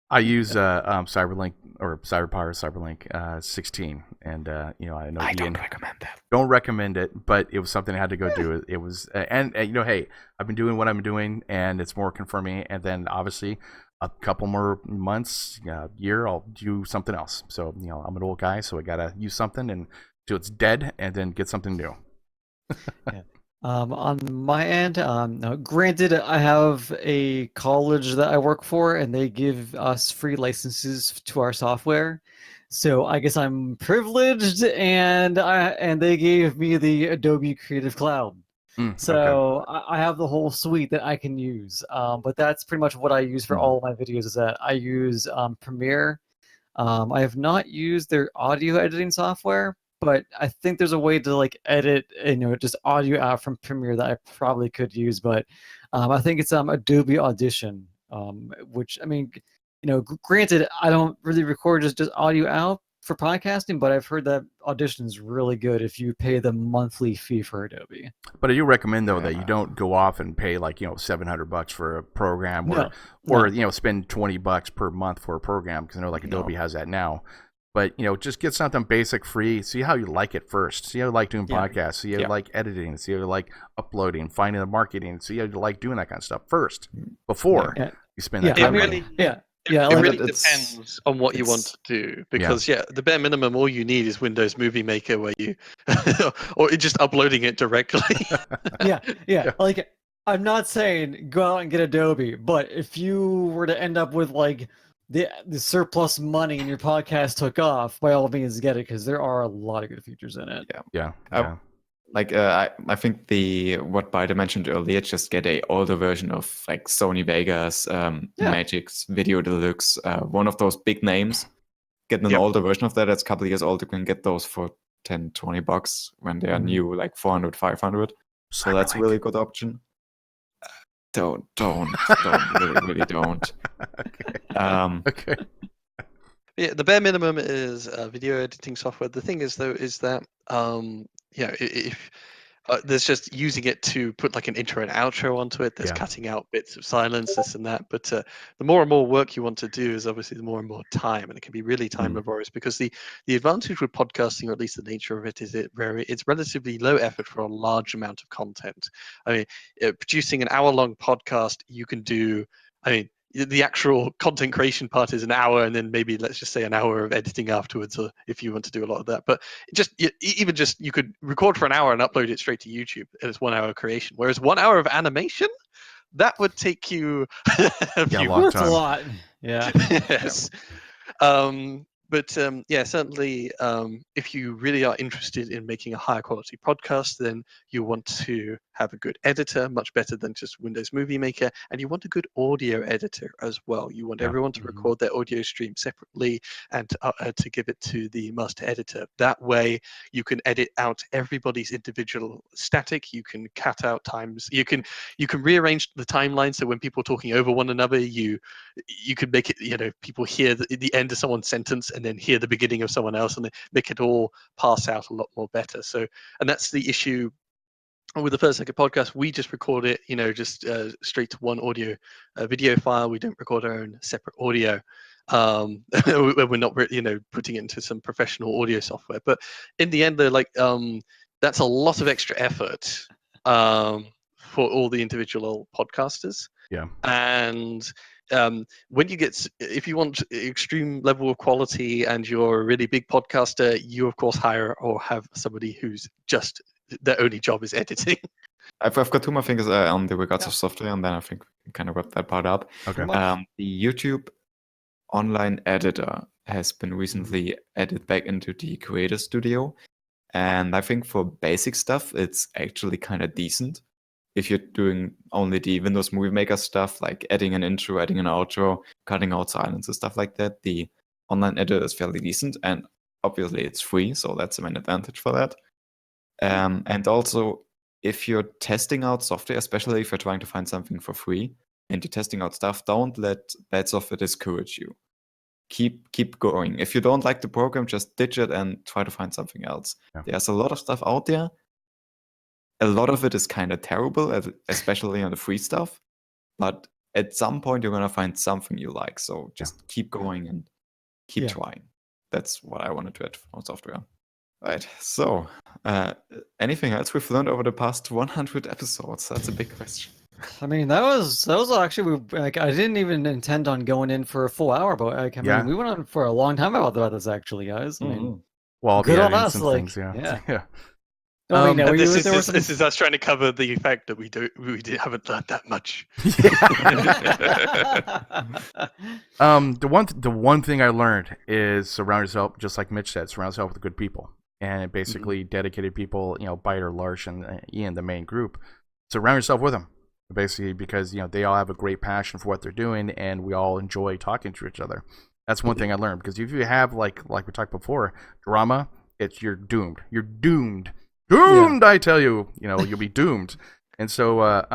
I use Cyberlink or Cyberlink 16, and I know I Ian don't recommend that. don't recommend it, but it was something I had to go do. It was, and hey, I've been doing what I'm doing, and it's more confirming. And then obviously, a couple more months, year, I'll do something else. So I'm an old guy, so I gotta use something until it's dead, and then get something new. Yeah. On my end, now, granted, I have a college that I work for, and they give us free licenses to our software. So I guess I'm privileged, and they gave me the Adobe Creative Cloud. Okay. So I have the whole suite that I can use. But that's pretty much what I use for all of my videos. Is that I use Premiere. I have not used their audio editing software, but I think there's a way to like edit, just audio out from Premiere that I probably could use. But I think it's Adobe Audition, which I mean, granted, I don't really record just audio out for podcasting, but I've heard that Audition is really good if you pay the monthly fee for Adobe. But I do recommend though that you don't go off and pay like $700 for a program, No, or spend $20 per month for a program, because I know like Adobe has that now. But just get something basic, free. See how you like it first. See how you like doing podcasts. See how you like editing. See how you like uploading, finding the marketing. See how you like doing that kind of stuff first before you spend that time. It really depends on what you want to do, because the bare minimum, all you need is Windows Movie Maker, where you or just uploading it directly. yeah. Like, I'm not saying go out and get Adobe, but if you were to end up with like the surplus money and your podcast took off, by all means get it, because there are a lot of good features in it. Yeah. I think what Biden mentioned earlier, just get a older version of like Sony Vegas, Magic's Video Deluxe, one of those big names. Get an older version of that that's a couple of years old. You can get those for $10-$20 when they are new, like 400, 500. So that's a really good option. Don't really don't. Okay. Yeah, the bare minimum is video editing software. The thing is, though, is that if there's just using it to put like an intro and outro onto it, there's cutting out bits of silence, this and that. But the more and more work you want to do is obviously the more and more time, and it can be really time laborious, because the advantage with podcasting, or at least the nature of it, is it's relatively low effort for a large amount of content. I mean, producing an hour-long podcast, you can do. I mean, the actual content creation part is an hour, and then maybe let's just say an hour of editing afterwards, or if you want to do a lot of that. But you could record for an hour and upload it straight to YouTube, and it's 1 hour creation. Whereas 1 hour of animation, that would take you a few long time. That's a lot. Yeah. Yes. But certainly, if you really are interested in making a higher quality podcast, then you want to have a good editor, much better than just Windows Movie Maker, and you want a good audio editor as well. You want everyone to record their audio stream separately and to give it to the master editor. That way, you can edit out everybody's individual static. You can cut out times. You can rearrange the timeline so when people are talking over one another, you could make it, people hear the end of someone's sentence and then hear the beginning of someone else, and make it all pass out a lot more better. So, and that's the issue with the First Second podcast. We just record it, just straight to one audio video file. We don't record our own separate audio. We're not, putting it into some professional audio software. But in the end, they're like, that's a lot of extra effort for all the individual podcasters. Yeah. And when if you want extreme level of quality and you're a really big podcaster, you of course hire or have somebody whose just their only job is editing. I've got two more things on the regards of software, and then I think we can kind of wrap that part up. Okay. The YouTube online editor has been recently added back into the Creator Studio, and I think for basic stuff, it's actually kind of decent. If you're doing only the Windows Movie Maker stuff, like adding an intro, adding an outro, cutting out silences, stuff like that, the online editor is fairly decent, and obviously it's free, so that's the main advantage for that. And also, if you're testing out software, especially if you're trying to find something for free and you're testing out stuff, don't let bad software discourage you. Keep going. If you don't like the program, just ditch it and try to find something else. Yeah. There's a lot of stuff out there. A lot of it is kind of terrible, especially on the free stuff. But at some point, you're going to find something you like. So just keep going and keep trying. That's what I wanted to add for software. Right. So, anything else we've learned over the past 100 episodes? That's a big question. I mean, that was actually, like, I didn't even intend on going in for a full hour, but I mean, we went on for a long time about this, actually, guys. I mean, well, good on us. some Like, things, yeah. I mean, this is us trying to cover the fact that we haven't learned that much. The one thing I learned is surround yourself, just like Mitch said, surround yourself with good people, and basically dedicated people. Biter, Larsh, and Ian, the main group. Surround yourself with them, basically, because they all have a great passion for what they're doing, and we all enjoy talking to each other. That's one thing I learned, because if you have like we talked before, drama, you're doomed. You're doomed. Doomed, I tell you. You'll be doomed. And so,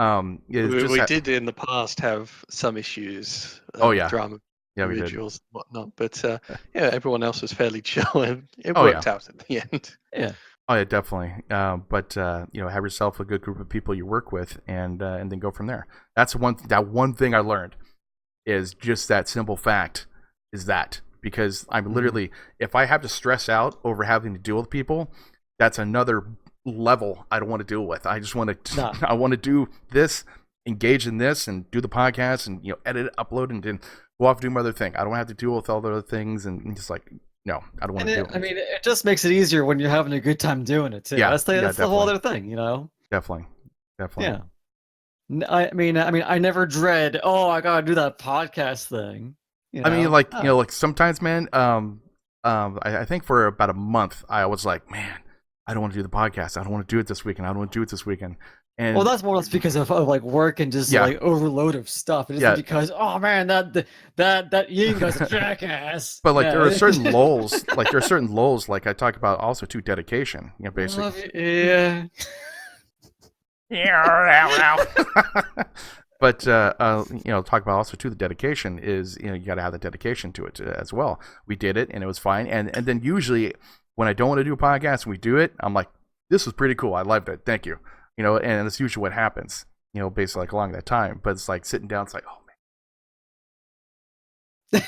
we did in the past have some issues. Drama, individuals, and whatnot. But everyone else was fairly chill, and it worked out at the end. Yeah. Oh yeah, definitely. But have yourself a good group of people you work with, and then go from there. That's one thing I learned is just that simple fact is that, because I'm literally, if I have to stress out over having to deal with people, that's another level I don't want to deal with. I just want to I want to do this, engage in this, and do the podcast, and edit it, upload, and then go off and do my other thing. I don't have to deal with all the other things, and just like, no, I don't want to do it. I mean, it just makes it easier when you're having a good time doing it too. That's the whole other thing, Definitely. Yeah. I mean, I never dread, I gotta do that podcast thing. I mean, like sometimes, man. I think for about a month, I was like, man, I don't want to do the podcast. I don't want to do it this weekend. I don't want to do it this weekend. And well, that's more or less because of like work and just like overload of stuff. It isn't because that Ian guy's a jackass. But like there are certain lulls. Like there are certain lulls. Like I talk about also to dedication. Basically. But talk about also too, the dedication is you got to have the dedication to it as well. We did it and it was fine. And then usually when I don't want to do a podcast and we do it, I'm like, this was pretty cool. I loved it. Thank you. And that's usually what happens. Basically like along that time. But it's like sitting down. It's like, oh man.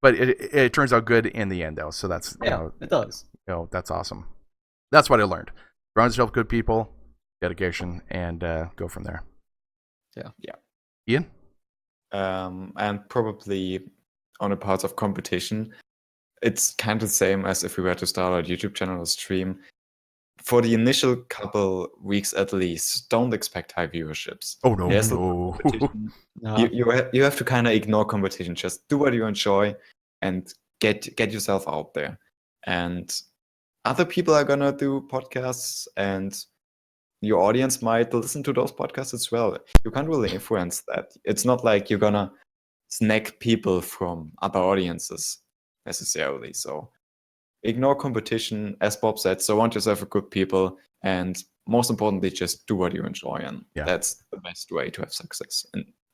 but it turns out good in the end though. So that's it does. That's awesome. That's what I learned. Surround yourself with good people, dedication, and go from there. Yeah. Ian? And probably on the parts of competition, it's kind of the same as if we were to start a YouTube channel or stream. For the initial couple weeks at least, don't expect high viewerships. Oh no, There's no. You have to kind of ignore competition. Just do what you enjoy and get yourself out there. And other people are gonna do podcasts, and your audience might listen to those podcasts as well. You can't really influence that. It's not like you're gonna snag people from other audiences necessarily. So ignore competition, as Bob said. Surround yourself with good people, and most importantly, just do what you enjoy, and that's the best way to have success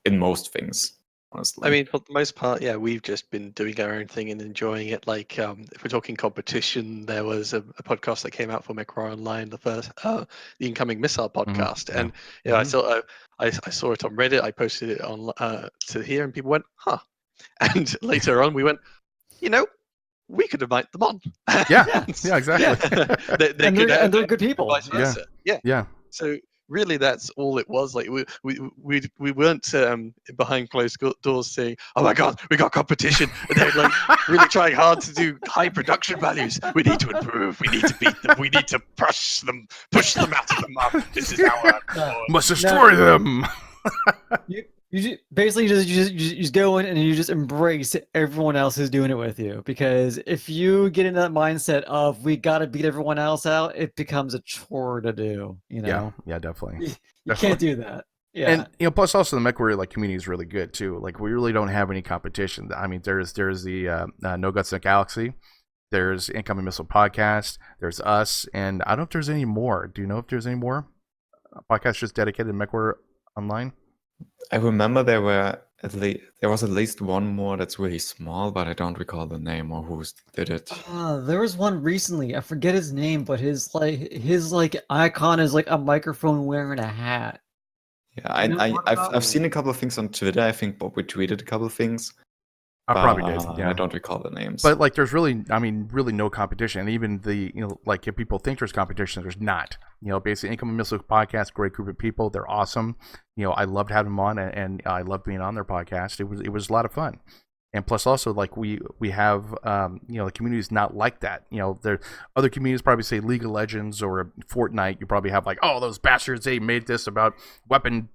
in most things. Honestly. I mean, for the most part, yeah, we've just been doing our own thing and enjoying it. Like, if we're talking competition, there was a podcast that came out for Mechwarrior Online, the first, the incoming missile podcast, and I saw I saw it on Reddit. I posted it on to here, and people went, "Huh." And later on, we went, we could invite them on. Yeah, exactly. they're good people. Vice versa. Yeah. So really, that's all it was. Like we weren't behind closed doors saying, "Oh my God, we got competition," and they're like really trying hard to do high production values. We need to improve. We need to beat them. We need to push them out of the market. This is our must destroy them. Basically you just go in and you just embrace everyone else who's doing it with you, because if you get into that mindset of we got to beat everyone else out, it becomes a chore to do. Yeah, definitely. You can't do that. Yeah, and plus also the Mechwarrior community is really good too. Like we really don't have any competition. I mean, there's the No Guts in the Galaxy. There's Incoming Missile Podcast. There's us, and I don't know if there's any more. Do you know if there's any more podcasts just dedicated to Mechwarrior Online? I remember there was at least one more that's really small, but I don't recall the name or who did it. There was one recently. I forget his name, but his icon is like a microphone wearing a hat. Yeah, I've seen a couple of things on Twitter. I think Bob retweeted a couple of things. I probably did. Yeah, I don't recall the names. But like, there's really no competition. And even like if people think there's competition, there's not. Basically, Incoming Missile Podcast, great group of people. They're awesome. I loved having them on, and I loved being on their podcast. It was a lot of fun. And plus, also, like we have, the community is not like that. There other communities probably say League of Legends or Fortnite. You probably have like, oh, those bastards, they made this about weapon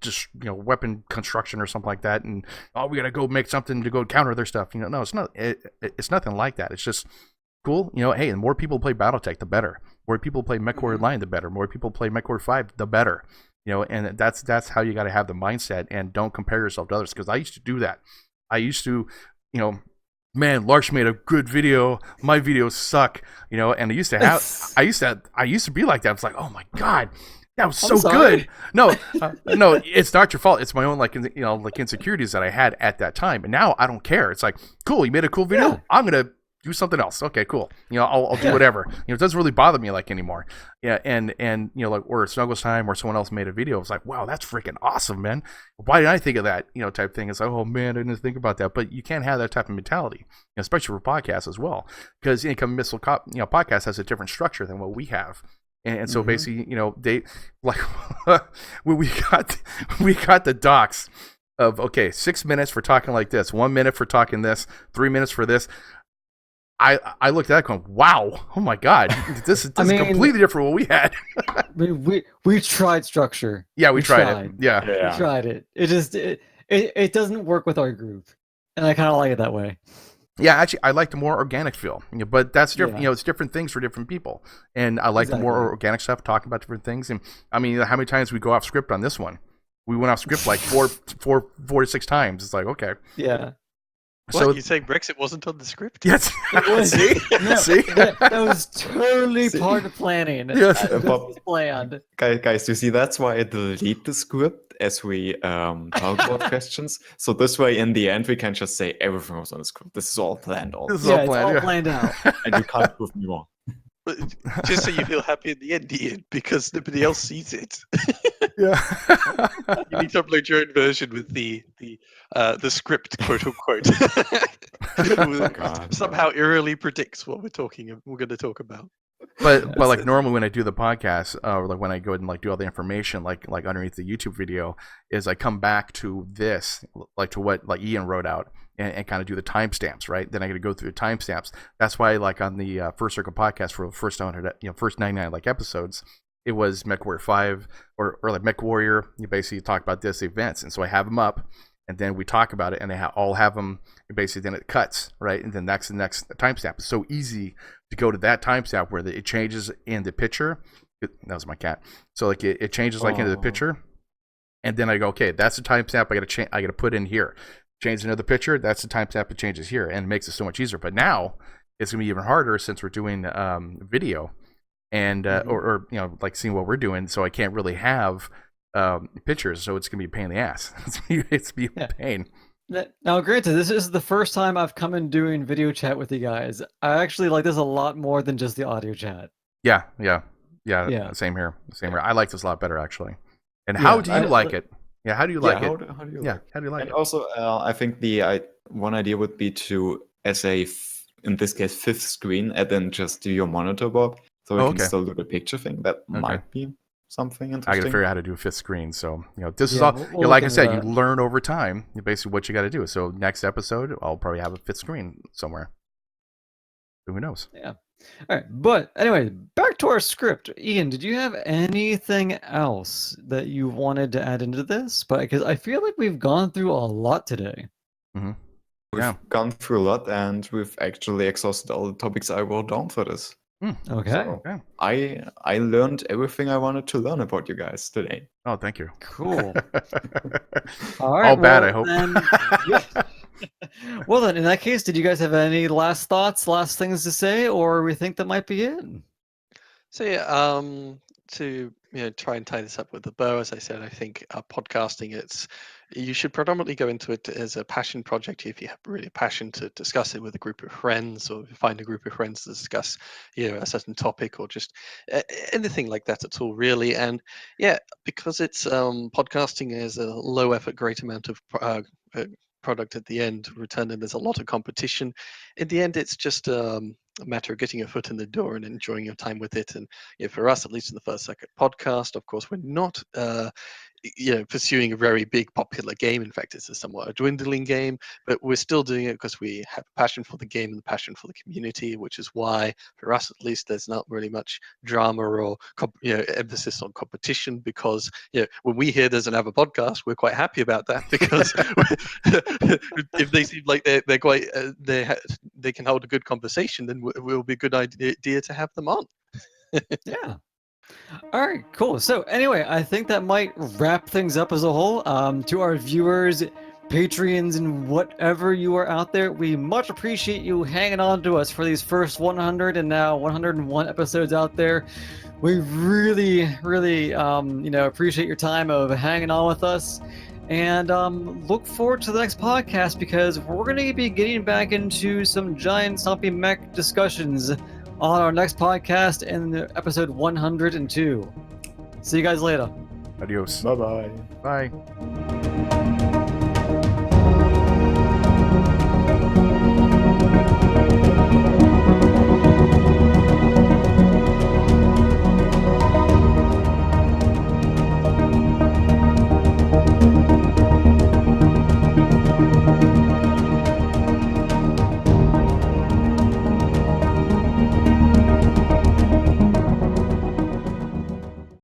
construction or something like that, and we gotta go make something to go counter their stuff. No, it's not. It's nothing like that. It's just cool. Hey, the more people play BattleTech, the better. More people play Mechwarrior Online, the better. More people play Mechwarrior 5, the better. And that's how you got to have the mindset, and don't compare yourself to others. Because I used to do that. I used to. Man, Larch made a good video. My videos suck, and I used to be like that. It's like, oh my God, that was so good. No, it's not your fault. It's my own insecurities that I had at that time. And now I don't care. It's like, cool, you made a cool video. Yeah. I'm gonna do something else. Okay, cool. I'll do whatever. It doesn't really bother me like anymore. Yeah, and like, or Snuggles Time or someone else made a video. It's like, wow, that's freaking awesome, man. Why didn't I think of that? Type thing. It's like, oh man, I didn't think about that. But you can't have that type of mentality, especially for podcasts as well, because Incoming Missile podcast has a different structure than what we have. And so basically, they like we got the docs of 6 minutes for talking like this, 1 minute for talking this, 3 minutes for this. I looked at that going, wow, oh my God, this is completely different from what we had. we tried structure. Yeah, we tried it. Yeah. We tried it. It doesn't work with our group, and I kind of like it that way. Yeah, actually, I like the more organic feel, but that's different. It's different things for different people, and I like the more organic stuff, talking about different things. And I mean, how many times we go off script on this one? We went off script like four to 6 times. It's like, okay, yeah. So you saying Brexit wasn't on the script? Yes. It was. See? That was totally part of planning. Yes. That was planned. Guys, you see, that's why I delete the script as we talk about questions. So this way, in the end, we can just say everything was on the script. This is all planned. It's all planned out. And you can't prove me wrong. Just so you feel happy in the end, Ian, because nobody else sees it. Yeah. You need to upload your own version with the script, quote unquote. Somehow eerily predicts what we're going to talk about. But like normally when I do the podcast, or like when I go and like do all the information, like underneath the YouTube video, is I come back to this, like to what like Ian wrote out, and kind of do the timestamps, right? Then I got to go through the timestamps. That's why, like on the First Circle podcast for the first 100, first 99 like episodes, it was Mechwarrior 5 or like Mechwarrior. You basically talk about this events, and so I have them up, and then we talk about it, and they all have them. And basically, then it cuts, right? And then that's the next timestamp. It's so easy to go to that timestamp where it changes in the picture, That was my cat. So like it changes like into the picture, and then I go, okay, that's the timestamp I gotta put in here. Change another picture, that's the timestamp it changes here, and it makes it so much easier. But now it's gonna be even harder since we're doing video, and or like seeing what we're doing. So I can't really have pictures, so it's gonna be a pain in the ass. it's be a pain. Now, granted, this is the first time I've come in doing video chat with you guys. I actually like this a lot more than just the audio chat. Yeah. Same here. I like this a lot better, actually. And how do you like it? Yeah, how do you like it? How do you Yeah, like it? how do you like And it? also, I think the one idea would be to, as in this case, fifth screen, and then just do your monitor, Bob, so we can still do the picture thing. That might be something interesting. I got to figure out how to do a fifth screen. So this is Yeah, all. we'll like look I said, into you that. learn over time. Basically, what you got to do. So next episode, I'll probably have a fifth screen somewhere. Who knows? Yeah. All right. But anyway, back to our script. Ian, did you have anything else that you wanted to add into this? But because I feel like we've gone through a lot today. Mm-hmm. We've gone through a lot, and we've actually exhausted all the topics I wrote down for this. Okay. So I learned everything I wanted to learn about you guys today. Oh, thank you. Cool. All right. All bad, I well, hope. Then, well, then, in that case, did you guys have any last thoughts, last things to say, or we think that might be it? So yeah, to try and tie this up with the bow, as I said, I think podcasting, you should predominantly go into it as a passion project if you have really a passion to discuss it with a group of friends, or find a group of friends to discuss a certain topic, or just anything like that at all, really. And because it's podcasting is a low effort, great amount of product at the end return, and there's a lot of competition. In the end, it's just a matter of getting your foot in the door and enjoying your time with it. And for us, at least in the First Circuit podcast, of course, we're not pursuing a very big popular game. In fact, it's a somewhat dwindling game, but we're still doing it because we have a passion for the game and a passion for the community, which is why, for us at least, there's not really much drama or emphasis on competition, because when we hear there's another podcast, we're quite happy about that, because if they seem like they're quite they can hold a good conversation, then it will be a good idea to have them on. Yeah. All right, cool. So anyway, I think that might wrap things up as a whole. To our viewers, Patreons, and whatever you are out there, we much appreciate you hanging on to us for these first 100 and now 101 episodes out there. We really, really, appreciate your time of hanging on with us. And look forward to the next podcast, because we're going to be getting back into some giant stompy mech discussions on our next podcast in episode 102. See you guys later. Adios. Bye-bye. Bye.